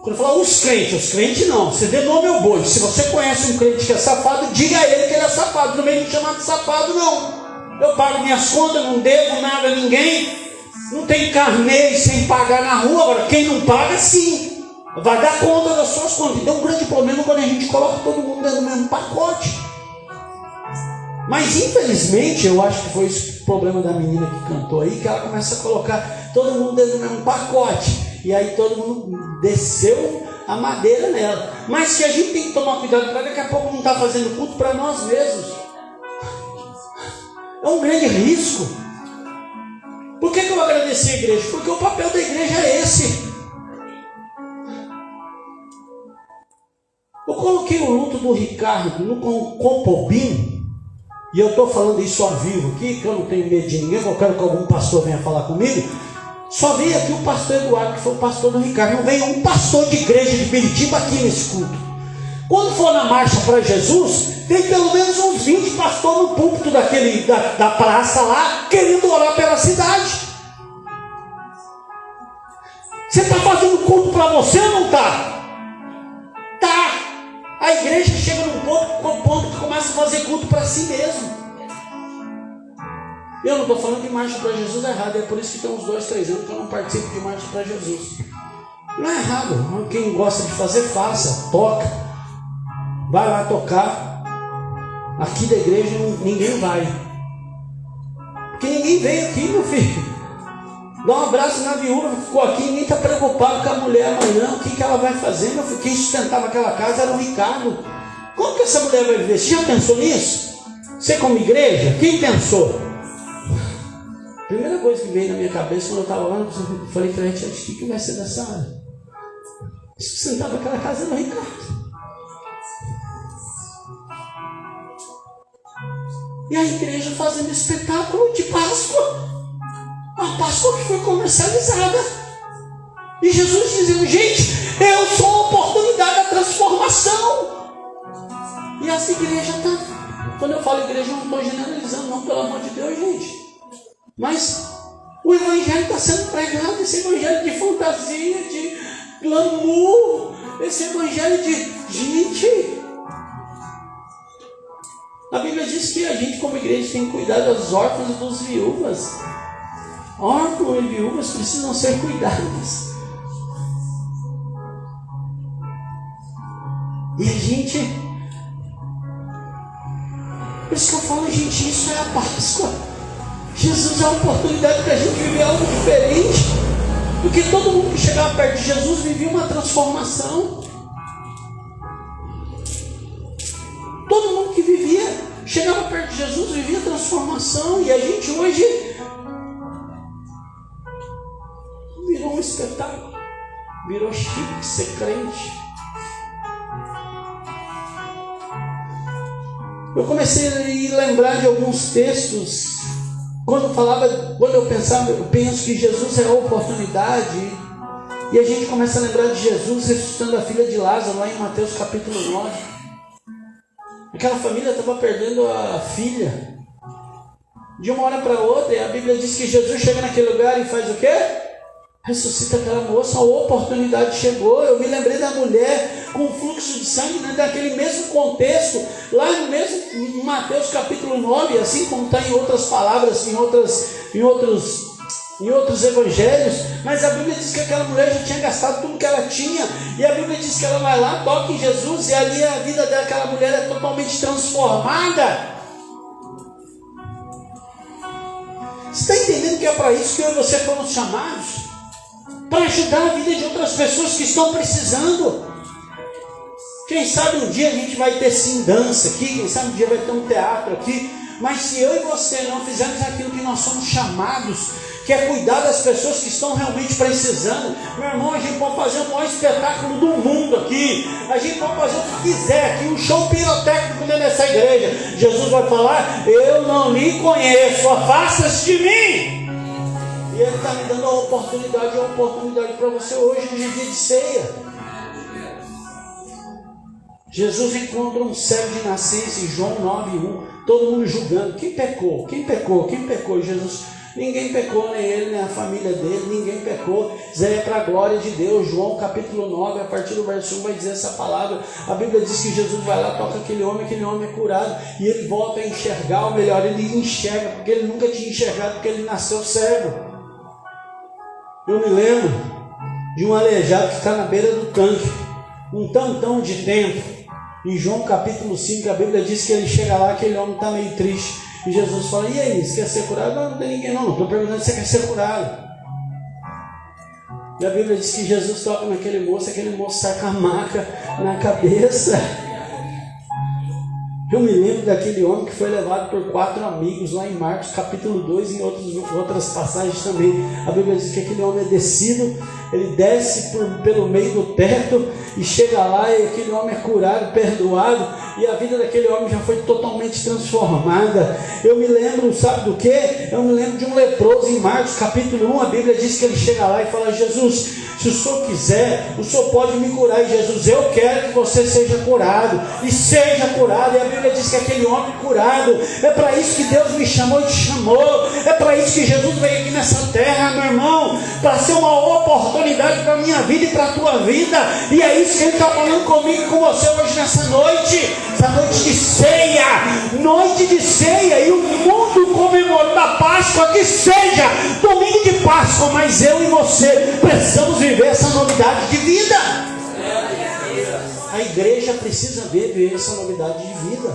Quando fala os crentes não, você dê nome ao boi. Se você conhece um crente que é safado, diga a ele que ele é safado. Não vem me chamar de safado, não. Eu pago minhas contas, não devo nada a ninguém, não tem carnê sem pagar na rua. Agora, quem não paga, sim, vai dar conta das suas contas. Então, o grande problema é quando a gente coloca todo mundo dentro do mesmo pacote. Mas, infelizmente, eu acho que foi esse o problema da menina que cantou aí, que ela começa a colocar todo mundo dentro do mesmo pacote. E aí todo mundo desceu a madeira nela. Mas que a gente tem que tomar cuidado para daqui a pouco não estar fazendo culto para nós mesmos. É um grande risco. Por que eu agradeci a igreja? Porque o papel da igreja é esse. coloquei o luto do Ricardo no Compobim, e eu estou falando isso ao vivo aqui, que eu não tenho medo de ninguém, eu quero que algum pastor venha falar comigo. Só veio aqui o pastor Eduardo, que foi o pastor do Ricardo. Não veio um pastor de igreja de Biritiba aqui nesse culto. Quando for na marcha para Jesus, tem pelo menos uns 20 pastores no púlpito da praça lá, querendo orar pela cidade. Você está fazendo culto para você ou não está? Tá. A igreja chega num ponto que começa a fazer culto para si mesmo. Eu não estou falando que marcha para Jesus é errado. É por isso que tem uns 2, 3 anos que eu não participo de marcha para Jesus. Não é errado. Quem gosta de fazer, faça. Toca. Vai lá tocar. Aqui da igreja ninguém vai. Porque ninguém veio aqui, meu filho. Dá um abraço na viúva que ficou aqui. Ninguém está preocupado com a mulher amanhã. O que ela vai fazer, meu filho? Quem sustentava aquela casa era o Ricardo. Como que essa mulher vai viver? Você já pensou nisso? Você como igreja? Quem pensou? A primeira coisa que veio na minha cabeça quando eu estava lá, eu falei para a gente, o que vai ser dessa área? Sustentava aquela casa era o Ricardo. E a igreja fazendo espetáculo de Páscoa. A Páscoa que foi comercializada. E Jesus dizendo, gente, eu sou a oportunidade da transformação. E essa igreja está. Quando eu falo igreja, eu não estou generalizando, não, pelo amor de Deus, gente. Mas o evangelho está sendo pregado, esse evangelho de fantasia, de glamour, esse evangelho de gente. A Bíblia diz que a gente como igreja tem que cuidar das órfãs e dos viúvas. Órfãos e viúvas precisam ser cuidadas. E a gente... Por isso que eu falo, gente, isso é a Páscoa. Jesus é a oportunidade para a gente viver algo diferente. Porque todo mundo que chegava perto de Jesus vivia uma transformação. Todo mundo que chegava perto de Jesus vivia transformação. E a gente hoje virou um espetáculo. Virou chique ser crente. Eu comecei a lembrar de alguns textos. Quando eu pensava, eu penso que Jesus é a oportunidade. E a gente começa a lembrar de Jesus ressuscitando a filha de Lázaro, lá em Mateus capítulo 9. Aquela família estava perdendo a filha. De uma hora para outra, e a Bíblia diz que Jesus chega naquele lugar e faz o quê? Ressuscita aquela moça, a oportunidade chegou. Eu me lembrei da mulher com fluxo de sangue, né, daquele mesmo contexto, lá no mesmo em Mateus capítulo 9, assim como está em outras palavras, em outros evangelhos. Mas a Bíblia diz que aquela mulher já tinha gastado tudo que ela tinha, e a Bíblia diz que ela vai lá, toca em Jesus, e ali a vida daquela mulher é totalmente transformada. Você está entendendo que é para isso que eu e você foram chamados? Para ajudar a vida de outras pessoas que estão precisando. Quem sabe um dia a gente vai ter sim dança aqui, quem sabe um dia vai ter um teatro aqui, mas se eu e você não fizermos aquilo que nós somos chamados, que é cuidar das pessoas que estão realmente precisando, meu irmão, a gente pode fazer o maior espetáculo do mundo aqui, a gente pode fazer o que quiser aqui, um show pirotécnico dentro dessa igreja. Jesus vai falar, eu não lhe conheço, afasta-se de mim. E Ele está me dando a oportunidade para você hoje, no dia de ceia. Jesus encontra um cego de nascença em João 9:1, todo mundo julgando, quem pecou? Jesus, ninguém pecou, nem ele, nem a família dele, ninguém pecou, isso é para a glória de Deus. João capítulo 9, a partir do verso 1 vai dizer essa palavra. A Bíblia diz que Jesus vai lá, toca aquele homem é curado, e ele volta a enxergar, ou melhor, ele enxerga, porque ele nunca tinha enxergado, porque ele nasceu cego. Eu me lembro de um aleijado que está na beira do tanque, um tantão de tempo. Em João capítulo 5, a Bíblia diz que ele chega lá, aquele homem está meio triste. E Jesus fala, e aí, você quer ser curado? Não tem ninguém não, estou perguntando se você quer ser curado. E a Bíblia diz que Jesus toca aquele moço sai com a maca na cabeça. Eu me lembro daquele homem que foi levado por 4 amigos lá em Marcos capítulo 2 e em outras passagens também. A Bíblia diz que aquele homem é descido, ele desce pelo meio do teto e chega lá e aquele homem é curado, perdoado, e a vida daquele homem já foi totalmente transformada. Eu me lembro, sabe do que? Eu me lembro de um leproso em Marcos capítulo 1, a Bíblia diz que ele chega lá e fala: Jesus, se o Senhor quiser, o Senhor pode me curar. E Jesus: eu quero que você seja curado, e seja curado. E a Bíblia diz que aquele homem curado, é para isso que Deus me chamou e te chamou, é para isso que Jesus veio aqui nessa terra, meu irmão, para ser uma oportunidade para a minha vida e para a tua vida. E é isso que Ele está falando comigo e com você hoje nessa noite, essa noite de ceia, e o mundo comemorando a Páscoa, que seja domingo de Páscoa, mas eu e você precisamos viver essa novidade de vida. A igreja precisa viver essa novidade de vida.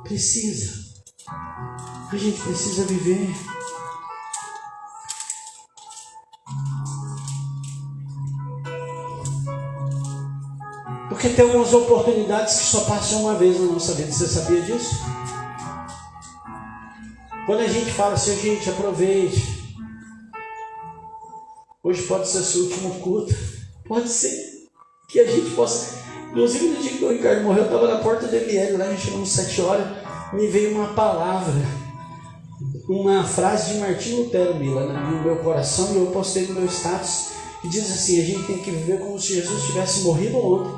Precisa. A gente precisa viver. Porque tem algumas oportunidades que só passam uma vez na nossa vida. Você sabia disso? Quando a gente fala assim: gente, aproveite. Hoje pode ser seu último culto. Pode ser que a gente possa. Inclusive, no dia que o Ricardo morreu, eu estava na porta do ML, lá a gente chegou às 7 horas, me veio uma palavra, uma frase de Martinho Lutero, Mila, no meu coração, e eu postei no meu status, que diz assim: a gente tem que viver como se Jesus tivesse morrido ontem,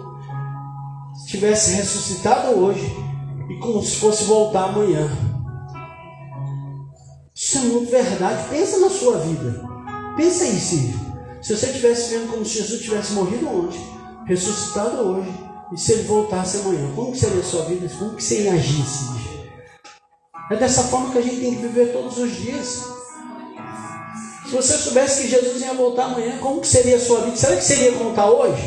tivesse ressuscitado hoje, e como se fosse voltar amanhã. Isso é muito verdade. Pensa na sua vida. Pensa aí, Círio. Se você estivesse vendo como se Jesus tivesse morrido ontem, ressuscitado hoje, e se Ele voltasse amanhã, como que seria a sua vida? Como que você ia agir? É dessa forma que a gente tem que viver todos os dias. Se você soubesse que Jesus ia voltar amanhã, como que seria a sua vida? Será que seria contar hoje?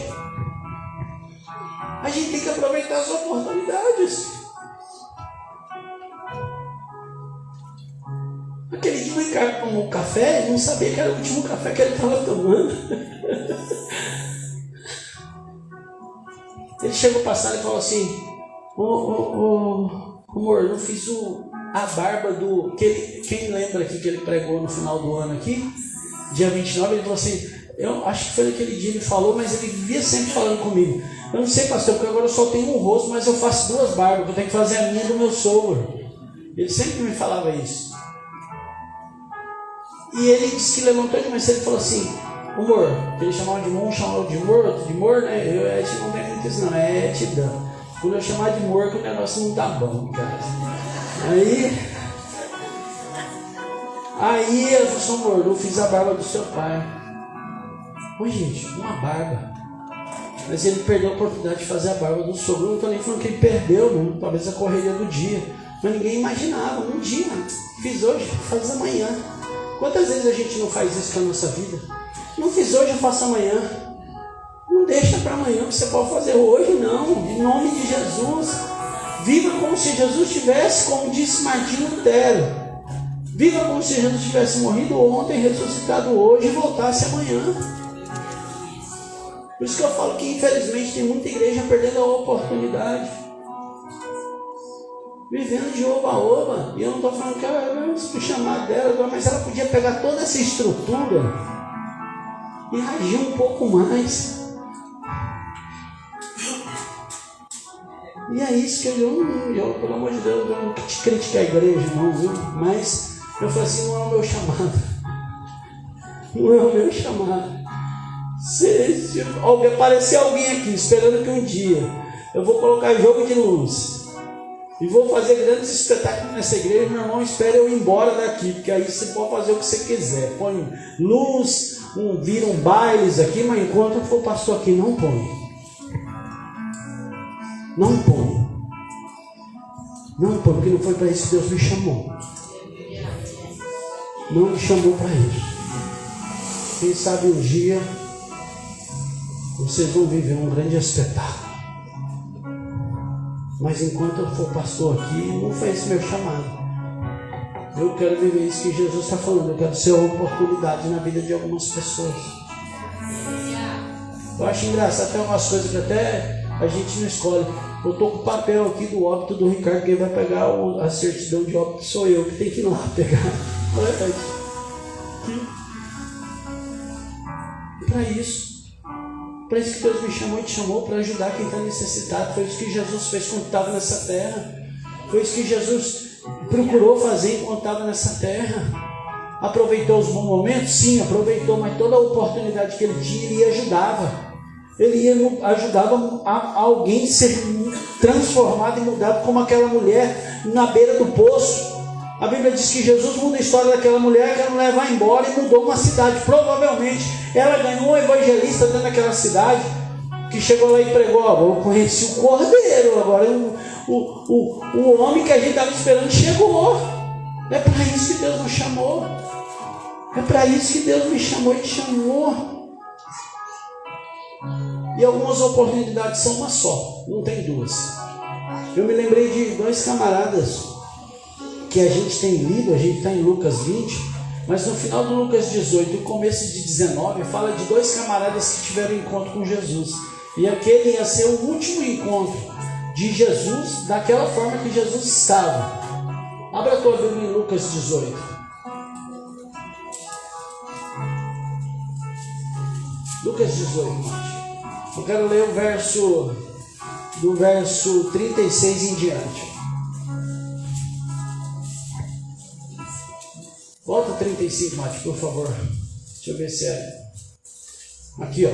A gente tem que aproveitar as oportunidades. Aquele dia o Ricardo tomou um café, ele não sabia que era o último café que ele estava tomando. Ele chegou passado e falou assim: amor, eu fiz a barba do... Quem lembra aqui que ele pregou no final do ano aqui? Dia 29, ele falou assim: eu acho que foi naquele dia ele falou, mas ele vivia sempre falando comigo. Eu não sei, pastor, porque agora eu só tenho um rosto, mas eu faço 2 barbas, eu tenho que fazer a minha do meu sogro. Ele sempre me falava isso. E ele disse que levantou de manhã cedo e falou assim: amor, ele chamava de mor, chamava de mor, né? Eu não tenho muito isso, não, é etidão. Quando eu chamar de mor, que o negócio não tá bom, cara. Aí eu falei assim: amor, eu fiz a barba do seu pai. Ô, gente, uma barba. Mas ele perdeu a oportunidade de fazer a barba do sogro. Eu não estou nem falando que ele perdeu, não. Talvez a correria do dia. Mas ninguém imaginava. Um dia, fiz hoje, faz amanhã. Quantas vezes a gente não faz isso com a nossa vida? Não fiz hoje, eu faço amanhã. Não deixa para amanhã, você pode fazer hoje, não. Em nome de Jesus. Viva como se Jesus tivesse, como disse Martinho Lutero. Viva como se Jesus tivesse morrido ontem, ressuscitado hoje e voltasse amanhã. Por isso que eu falo que infelizmente tem muita igreja perdendo a oportunidade. Vivendo de oba-oba. E eu não estou falando que eu fui chamado dela, mas ela podia pegar toda essa estrutura e agir um pouco mais. E é isso que eu pelo amor de Deus, eu não te criticar a igreja, não, viu? Mas eu falei assim: não é o meu chamado. Não é o meu chamado. Se aparecer alguém aqui esperando que um dia eu vou colocar jogo de luz e vou fazer grandes espetáculos nessa igreja, meu irmão, espere eu ir embora daqui, porque aí você pode fazer o que você quiser. Põe luz, viram bailes aqui, mas enquanto eu for pastor aqui, não põe. Não põe. Não põe, porque não foi para isso que Deus me chamou. Não me chamou para isso. Quem sabe um dia vocês vão viver um grande espetáculo. Mas enquanto eu for pastor aqui, não foi esse meu chamado. Eu quero viver isso que Jesus está falando. Eu quero ser uma oportunidade na vida de algumas pessoas. Eu acho engraçado, tem umas coisas que até a gente não escolhe. Eu estou com o papel aqui do óbito do Ricardo, quem vai pegar a certidão de óbito sou eu, que tem que ir lá pegar. Para isso que Deus me chamou e te chamou, para ajudar quem está necessitado. Foi isso que Jesus fez quando estava nessa terra. Foi isso que Jesus procurou fazer enquanto estava nessa terra. Aproveitou os bons momentos? Sim, aproveitou, mas toda a oportunidade que ele tinha, ele ajudava. Ele ajudava a alguém ser transformado e mudado, como aquela mulher na beira do poço. A Bíblia diz que Jesus muda a história daquela mulher, aquela mulher vai embora e mudou uma cidade. Provavelmente ela ganhou um evangelista dentro daquela cidade, que chegou lá e pregou: eu conheci o Cordeiro, agora o homem que a gente estava esperando chegou. É para isso que Deus nos chamou. É para isso que Deus me chamou e te chamou. E algumas oportunidades são uma só, não tem duas. Eu me lembrei de dois camaradas que a gente tem lido, a gente está em Lucas 20, mas no final do Lucas 18 e começo de 19, fala de dois camaradas que tiveram encontro com Jesus. E aquele ia ser o último encontro de Jesus daquela forma que Jesus estava. Abra a tua Bíblia em Lucas 18. Lucas 18, irmãos. Eu quero ler do verso 36 em diante. Volta 35, Mate, por favor. Deixa eu ver se é. Aqui, ó.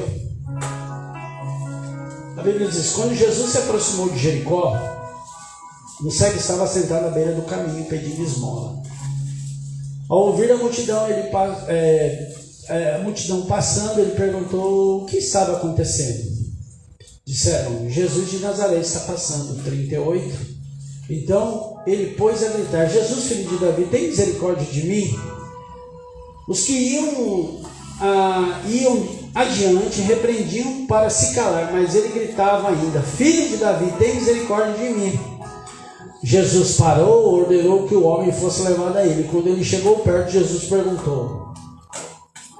A Bíblia diz: quando Jesus se aproximou de Jericó, um cego estava sentado à beira do caminho pedindo esmola. Ao ouvir a multidão, a multidão passando, ele perguntou o que estava acontecendo. Disseram: Jesus de Nazaré está passando. 38. Então ele pôs a gritar: Jesus, filho de Davi, tem misericórdia de mim? Os que iam adiante repreendiam para se calar, mas ele gritava ainda: Filho de Davi, tem misericórdia de mim. Jesus parou, ordenou que o homem fosse levado a ele. Quando ele chegou perto, Jesus perguntou: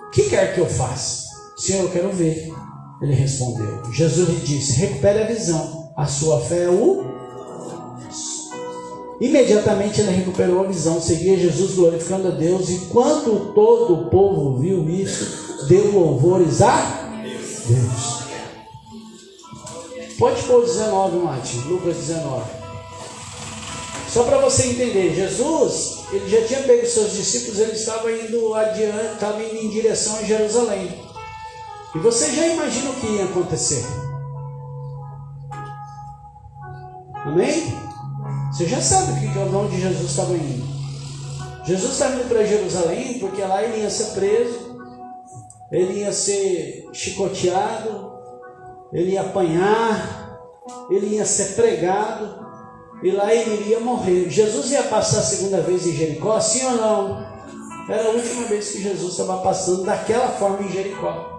O que quer que eu faça? Senhor, eu quero ver. Ele respondeu. Jesus lhe disse: recupere a visão, a sua fé é o... Imediatamente ele recuperou a visão, seguia Jesus glorificando a Deus, e quando todo o povo viu isso, deu louvores a Deus. Pode pôr 19, Mate, Lucas 19. Só para você entender, Jesus, ele já tinha pego seus discípulos, ele estava indo adiante, estava indo em direção a Jerusalém. E você já imagina o que ia acontecer? Amém? Você já sabe de onde Jesus estava indo. Jesus estava indo para Jerusalém porque lá ele ia ser preso, ele ia ser chicoteado, ele ia apanhar, ele ia ser pregado, e lá ele iria morrer. Jesus ia passar a segunda vez em Jericó, sim ou não? Era a última vez que Jesus estava passando daquela forma em Jericó.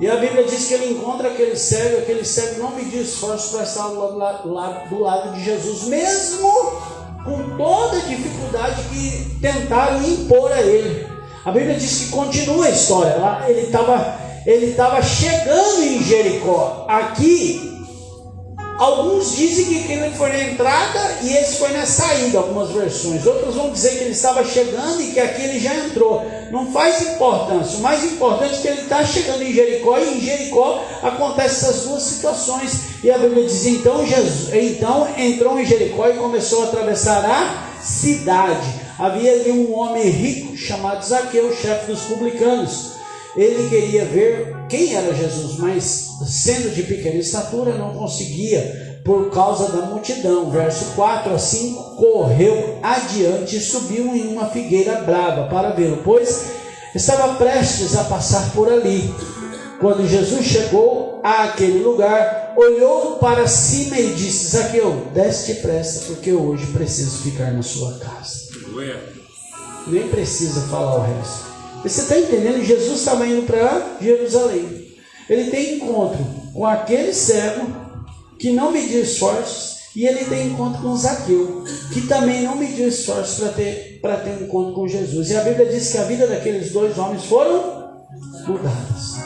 E a Bíblia diz que ele encontra aquele cego não mediu esforço para estar do lado de Jesus, mesmo com toda a dificuldade que tentaram impor a ele. A Bíblia diz que continua a história. Lá ele estava chegando em Jericó. Aqui, alguns dizem que ele foi na entrada e esse foi na saída, algumas versões. Outros vão dizer que ele estava chegando e que aqui ele já entrou. Não faz importância. O mais importante é que ele está chegando em Jericó, e em Jericó acontecem essas duas situações. E a Bíblia diz: então entrou em Jericó e começou a atravessar a cidade. Havia ali um homem rico chamado Zaqueu, chefe dos publicanos. Ele queria ver quem era Jesus, mas sendo de pequena estatura não conseguia por causa da multidão. Verso 4 a 5, correu adiante e subiu em uma figueira brava para vê-lo, pois estava prestes a passar por ali. Quando Jesus chegou àquele lugar, olhou para cima e disse: Zaqueu, desce depressa, porque hoje preciso ficar na sua casa. Nem precisa falar o resto. Você está entendendo? Jesus estava indo para Jerusalém. Ele tem encontro com aquele cego que não mediu esforços, e ele tem encontro com Zaqueu, que também não mediu esforços para ter um encontro com Jesus. E a Bíblia diz que a vida daqueles dois homens foram mudadas.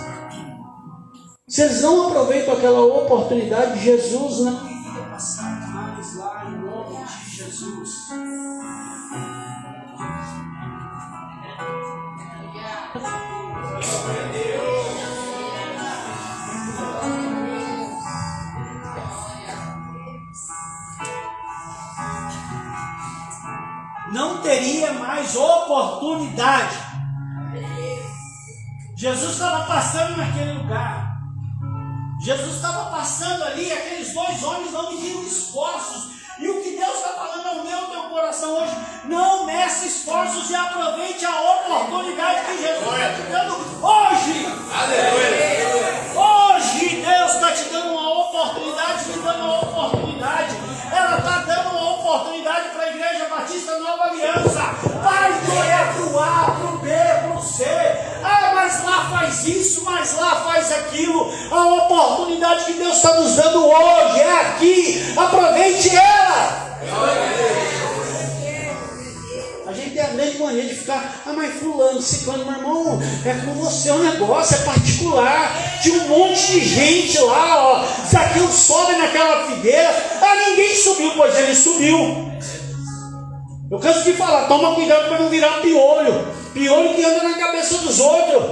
Se eles não aproveitam aquela oportunidade, Jesus não iria passar mais lá em nome de Jesus. Não teria mais oportunidade. Jesus estava passando naquele lugar. Jesus estava passando ali, aqueles dois homens não mediram esforços. E o que Deus está falando ao meu teu coração hoje, não meça esforços e aproveite a oportunidade que Jesus está te dando hoje. Aleluia. Hoje Deus está te dando uma oportunidade, me dando uma oportunidade. Ela está dando uma oportunidade para a Igreja Batista Nova Aliança. Vai olhar para o A, para o B, para o C. Ah, mas lá faz isso, mas lá faz aquilo. A oportunidade que Deus está nos dando hoje é aqui. Aproveite ela. A gente tem a grande mania de ficar, mas fulano, ciclano, meu irmão, é com você o negócio, é particular. Tinha um monte de gente lá, ó. Zaqueu sobe naquela figueira. Ah, ninguém subiu, pois ele subiu. Eu canso de falar, toma cuidado para não virar piolho. Piolho que anda na cabeça dos outros.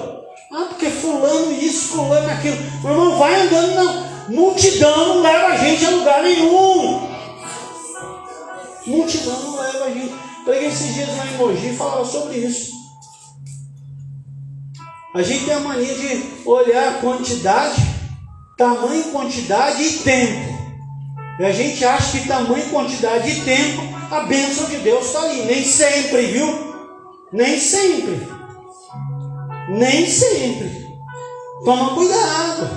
Ah, porque fulano isso, fulano aquilo. Meu irmão, vai andando na multidão, não leva a gente a lugar nenhum. Multidão não leva a gente. Preguei esses dias lá em Mogi e falava sobre isso. A gente tem a mania de olhar a quantidade, tamanho, quantidade e tempo. E a gente acha que tamanho, quantidade e tempo, a bênção de Deus está ali. Nem sempre, viu? Nem sempre. Nem sempre. Toma cuidado.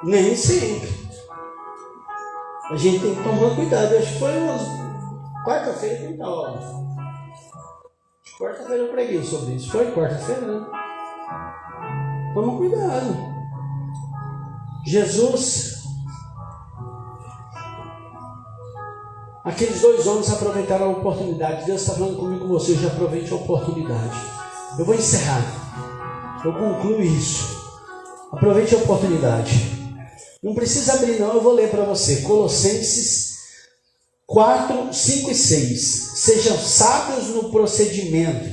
Nem sempre. A gente tem que tomar cuidado. Acho que foi umas quarta-feira que estava. Quarta-feira eu preguei sobre isso. Foi quarta-feira, né? Toma cuidado. Jesus, aqueles dois homens aproveitaram a oportunidade. Deus está falando comigo, com você, já aproveite a oportunidade. Eu vou encerrar. Eu concluo isso. Aproveite a oportunidade. Não precisa abrir não, eu vou ler para você. Colossenses 4, 5 e 6. Sejam sábios no procedimento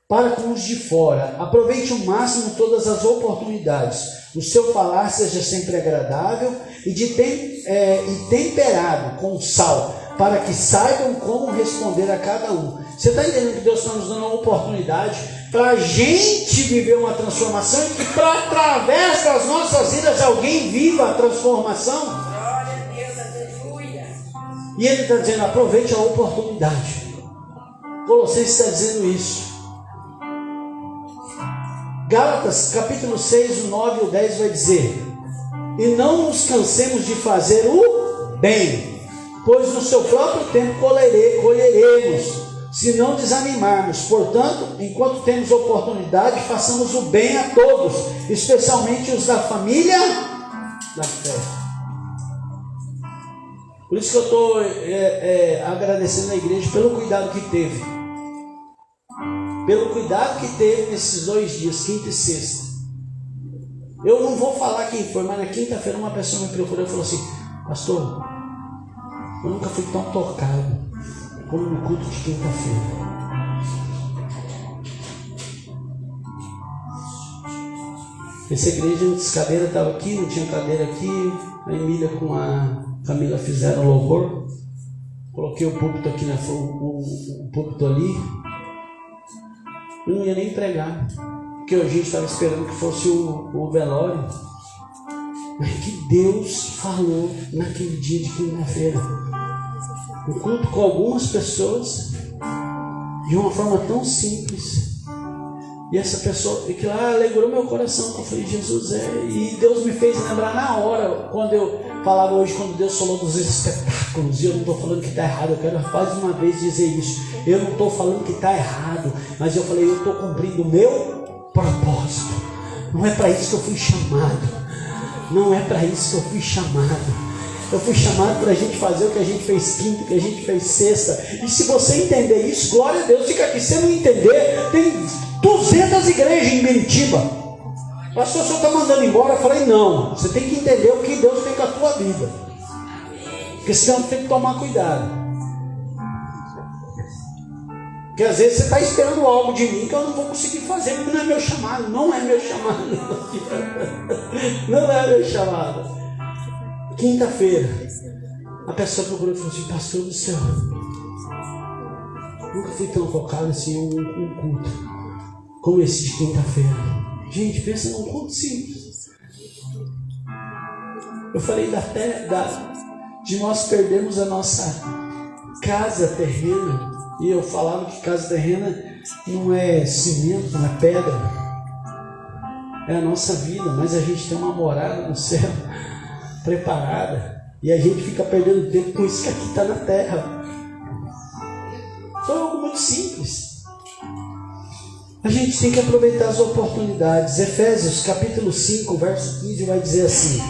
para com os de fora. Aproveite o máximo todas as oportunidades. O seu falar seja sempre agradável e temperado com sal, para que saibam como responder a cada um. Você está entendendo que Deus está nos dando uma oportunidade para a gente viver uma transformação e que através das nossas vidas alguém viva a transformação? Glória a Deus, aleluia. E ele está dizendo, aproveite a oportunidade. Colossenses está dizendo isso. Gálatas capítulo 6, o 9 e o 10 vai dizer: e não nos cansemos de fazer o bem, pois no seu próprio tempo colheremos, se não desanimarmos. Portanto, enquanto temos oportunidade, façamos o bem a todos, especialmente os da família da fé. Por isso que eu estou agradecendo a igreja pelo cuidado que teve. Pelo cuidado que teve nesses 2 dias, quinta e sexta. Eu não vou falar quem foi, mas na quinta-feira uma pessoa me procurou e falou assim: pastor, eu nunca fui tão tocado como no culto de quinta-feira. Essa igreja antes cadeira estava aqui, não tinha cadeira aqui. A Emília com a Camila fizeram louvor. Coloquei o púlpito aqui, o púlpito ali. Eu não ia nem pregar, porque a gente estava esperando que fosse o velório. Mas que Deus falou naquele dia de quinta-feira. Um culto com algumas pessoas, de uma forma tão simples. E essa pessoa, que lá alegrou meu coração. Eu falei, Jesus e Deus me fez lembrar na hora, quando eu falava hoje, quando Deus falou dos espetáculos. E eu não estou falando que está errado, eu quero mais uma vez dizer isso. Eu não estou falando que está errado, mas eu falei, eu estou cumprindo o meu propósito. Não é para isso que eu fui chamado. Não é para isso que eu fui chamado. Eu fui chamado para a gente fazer o que a gente fez quinta, o que a gente fez sexta. E se você entender isso, glória a Deus, fica aqui. Se não entender, tem 200 igrejas em Meritiba. Pastor, o senhor está mandando embora? Eu falei, não. Você tem que entender o que Deus tem com a tua vida. Porque senão tem que tomar cuidado. Porque às vezes você está esperando algo de mim que eu não vou conseguir fazer, porque não é meu chamado. Não é meu chamado. Não é meu chamado. Quinta-feira, a pessoa procurou e falou assim, pastor do céu, nunca fui tão tocado assim em um culto como esse de quinta-feira. Gente, pensa num culto simples. Eu falei de nós perdermos a nossa casa terrena. E eu falava que casa terrena não é cimento, não é pedra. É a nossa vida, mas a gente tem uma morada no céu preparada. E a gente fica perdendo tempo com isso que aqui está na terra. Então é algo muito simples. A gente tem que aproveitar as oportunidades. Efésios capítulo 5, verso 15 vai dizer assim: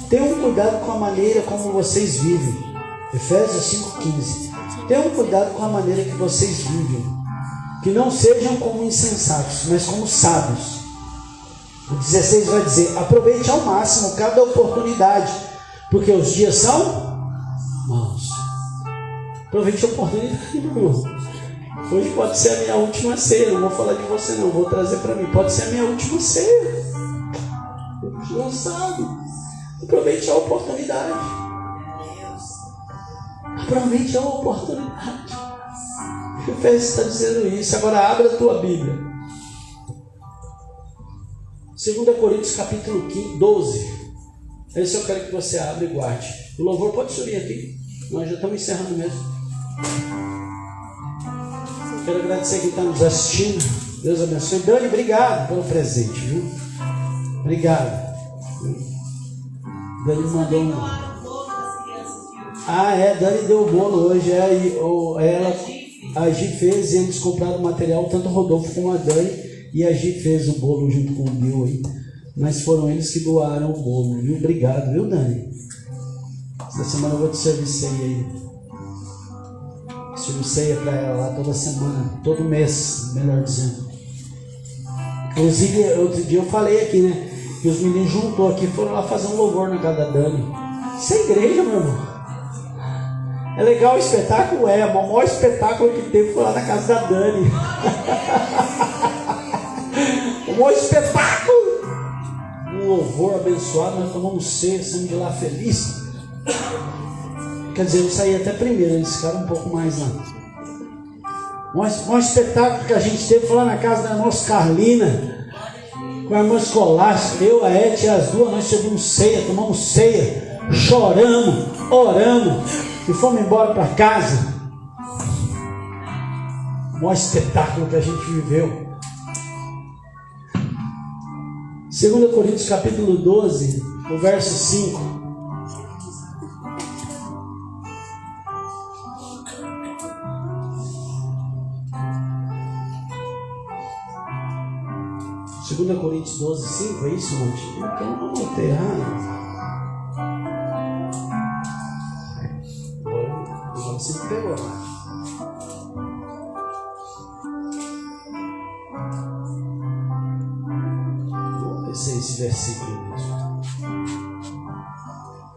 tenham cuidado com a maneira como vocês vivem. Efésios 5,15. Tenham cuidado com a maneira que vocês vivem, que não sejam como insensatos, mas como sábios. O 16 vai dizer: aproveite ao máximo cada oportunidade, porque os dias são maus. Aproveite a oportunidade, meu irmão. Hoje pode ser a minha última ceia. Não vou falar de você não, vou trazer para mim. Pode ser a minha última ceia. Não sabe. Aproveite a oportunidade. Aproveite a oportunidade. O Efésios está dizendo isso. Agora abra a tua Bíblia. 2 Coríntios capítulo 12. Esse eu quero que você abra e guarde. O louvor pode subir aqui. Nós já estamos encerrando mesmo. Quero agradecer quem está nos assistindo. Deus abençoe. Dani, obrigado pelo presente, viu? Obrigado. Dani mandou um... Dani deu o bolo hoje. A Gi fez e eles compraram o material, tanto o Rodolfo como a Dani. E a Gi fez o bolo junto com o Bill aí. Mas foram eles que doaram o bolo, viu? Obrigado, viu, Dani? Essa semana eu vou te servir ceia aí. Sirvo ceia para ela lá toda semana, todo mês, melhor dizendo. Inclusive, outro dia eu falei aqui, né? Que os meninos juntou aqui, foram lá fazer um louvor na casa da Dani. Isso é igreja, meu irmão. É legal o espetáculo? É, o maior espetáculo que teve foi lá na casa da Dani. O maior espetáculo! Um louvor abençoado, nós tomamos ceia, saímos de lá feliz. Quer dizer, eu saí até primeiro, eles ficaram um pouco mais lá. Um espetáculo que a gente teve foi lá na casa da nossa Carlina, com a irmã Escolástica, eu, a Et e as duas, nós servimos ceia, tomamos ceia, choramos, oramos e fomos embora para casa. O maior espetáculo que a gente viveu. 2 Coríntios capítulo 12, o verso 5. Segunda Coríntios 12, 5, é isso, Monte? Então eu não anotei errado. Agora você me pegou lá. Vou ver se é esse versículo mesmo.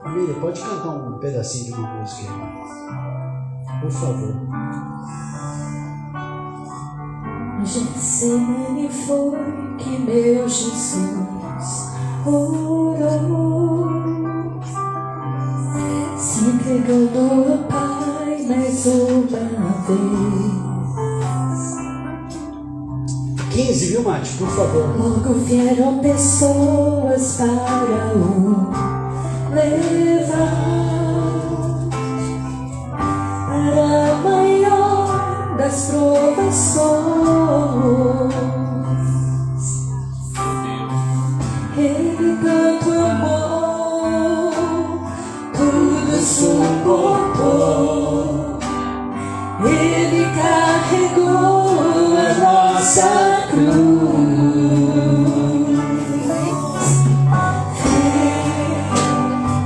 Família, pode cantar um pedacinho de uma música aí, por favor. Getsemane foi que meu Jesus orou, se entregando ao Pai mais uma vez. 15, viu, Mate? Por favor. Logo vieram pessoas para o levar para a maior das provações. Ele tanto amou, tudo suportou. Ele carregou a nossa cruz.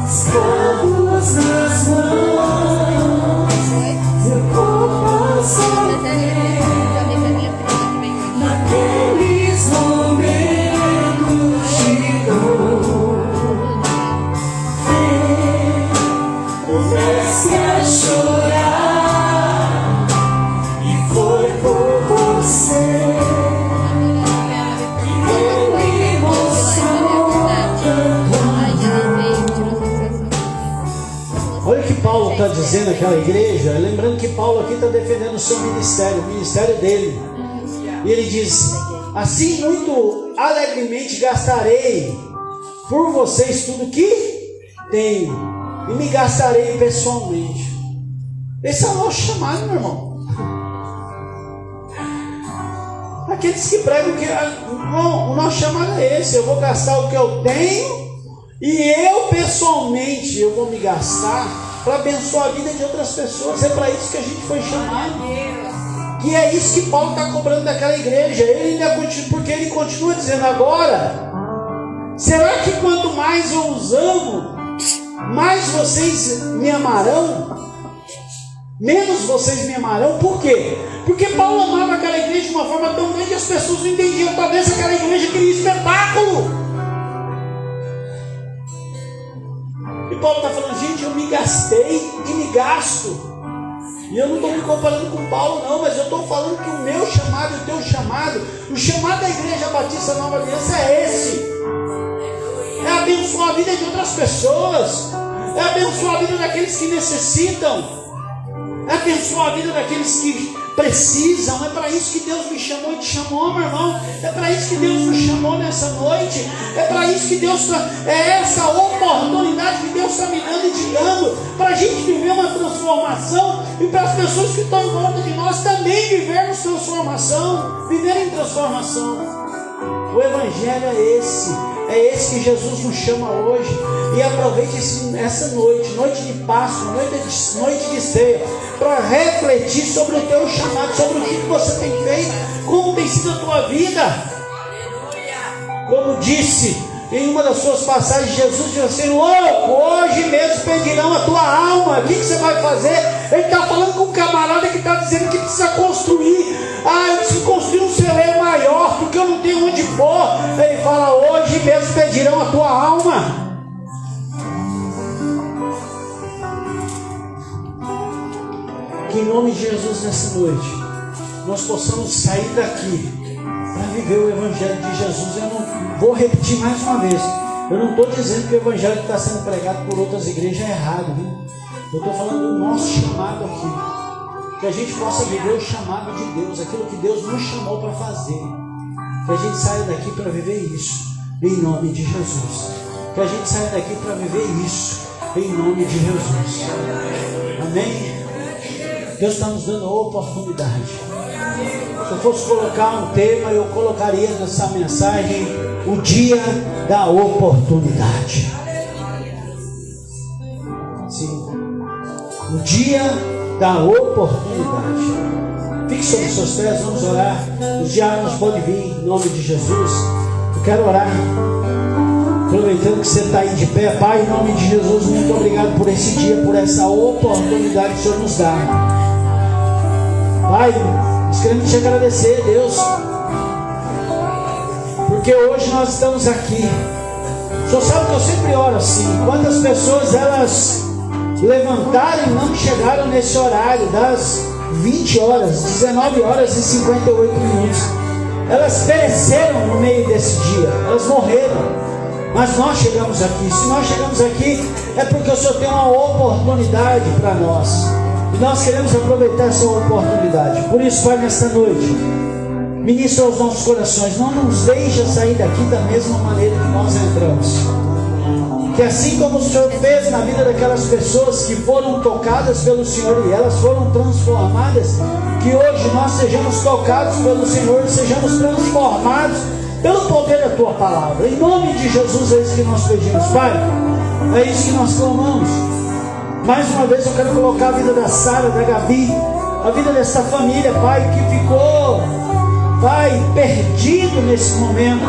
Escravos nas mãos, seu corpo sofreu. fazer naquela igreja, lembrando que Paulo aqui está defendendo o seu ministério, o ministério dele. E ele diz: assim muito alegremente gastarei por vocês tudo que tenho, e me gastarei pessoalmente. Esse é o nosso chamado, meu irmão. Aqueles que pregam que o nosso chamado é esse: eu vou gastar o que eu tenho, e eu pessoalmente eu vou me gastar para abençoar a vida de outras pessoas. É para isso que a gente foi chamado. E é isso que Paulo está cobrando daquela igreja. Ele ainda continua, porque ele continua dizendo: agora, será que quanto mais eu os amo, mais vocês me amarão? Menos vocês me amarão? Por quê? Porque Paulo amava aquela igreja de uma forma tão grande que as pessoas não entendiam. Talvez aquela igreja queria espetáculo. E Paulo está falando: gente, eu me gastei e me gasto. E eu não estou me comparando com Paulo, não, mas eu estou falando que o meu chamado e o teu chamado, o chamado da Igreja Batista Nova Aliança é esse: é abençoar a vida de outras pessoas, é abençoar a vida daqueles que necessitam, é abençoar a vida daqueles que precisam. É para isso que Deus me chamou e te chamou, meu irmão. É para isso que Deus nos chamou nessa noite. É para isso que Deus é essa oportunidade que Deus está me dando e te dando, para a gente viver uma transformação, e para as pessoas que estão em volta de nós também vivermos transformação, viverem transformação. O Evangelho é esse que Jesus nos chama hoje. E aproveite essa noite, noite de Páscoa, noite de ceia, para refletir sobre o teu chamado, sobre o que você tem feito, como tem sido a tua vida. Como disse em uma das suas passagens, Jesus disse assim: louco, hoje mesmo pedirão a tua alma. O que você vai fazer? Ele está falando com um camarada que está dizendo que precisa construir. Eu preciso construir um celeiro maior, porque eu não tenho onde pôr. Ele fala: hoje mesmo pedirão a tua alma. Que em nome de Jesus nessa noite nós possamos sair daqui para viver o Evangelho de Jesus. Eu não vou repetir mais uma vez: eu não estou dizendo que o Evangelho que está sendo pregado por outras igrejas é errado, viu? Eu estou falando do nosso chamado aqui, que a gente possa viver o chamado de Deus, aquilo que Deus nos chamou para fazer, que a gente saia daqui para viver isso em nome de Jesus, que a gente saia daqui para viver isso em nome de Jesus. Amém? Deus está nos dando a oportunidade. Se eu fosse colocar um tema, eu colocaria nessa mensagem: o dia da oportunidade. Sim, o dia da oportunidade. Fique sobre os seus pés, vamos orar. Os diáconos podem vir em nome de Jesus. Eu quero orar, aproveitando que você está aí de pé. Pai, em nome de Jesus, muito obrigado por esse dia, por essa oportunidade que o Senhor nos dá. Pai, nós queremos te agradecer, Deus, porque hoje nós estamos aqui. O Senhor sabe que eu sempre oro assim: quantas pessoas elas levantaram e não chegaram nesse horário das 20 horas, 19 horas e 58 minutos. Elas pereceram no meio desse dia, elas morreram. Mas nós chegamos aqui. Se nós chegamos aqui, é porque o Senhor tem uma oportunidade para nós. E nós queremos aproveitar essa oportunidade. Por isso, Pai, nesta noite, ministra aos nossos corações. Não nos deixa sair daqui da mesma maneira que nós entramos. Que assim como o Senhor fez na vida daquelas pessoas que foram tocadas pelo Senhor e elas foram transformadas, que hoje nós sejamos tocados pelo Senhor e sejamos transformados pelo poder da Tua Palavra. Em nome de Jesus é isso que nós pedimos, Pai. É isso que nós clamamos. Mais uma vez eu quero colocar a vida da Sara, da Gabi, a vida dessa família, Pai, que ficou, Pai, perdido nesse momento.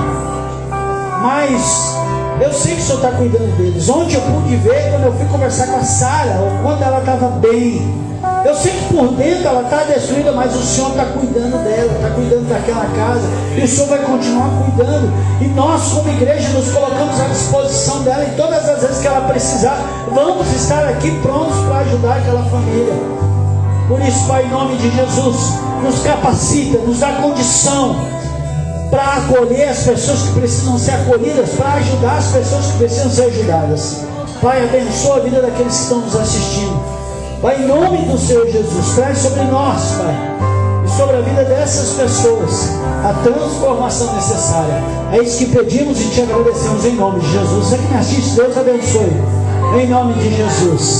Mas eu sei que o Senhor está cuidando deles. Ontem eu pude ver, quando eu fui conversar com a Sara, ou quando ela estava bem. Eu sei que por dentro ela está destruída, mas o Senhor está cuidando dela, está cuidando daquela casa, e o Senhor vai continuar cuidando. E nós, como igreja, nos colocamos à disposição dela, e todas as vezes que ela precisar, vamos estar aqui prontos para ajudar aquela família. Por isso, Pai, em nome de Jesus, nos capacita, nos dá condição para acolher as pessoas que precisam ser acolhidas, para ajudar as pessoas que precisam ser ajudadas. Pai, abençoa a vida daqueles que estão nos assistindo. Pai, em nome do Senhor Jesus, traz sobre nós, Pai, e sobre a vida dessas pessoas, a transformação necessária. É isso que pedimos e te agradecemos em nome de Jesus. Você que me assiste, Deus abençoe. Em nome de Jesus.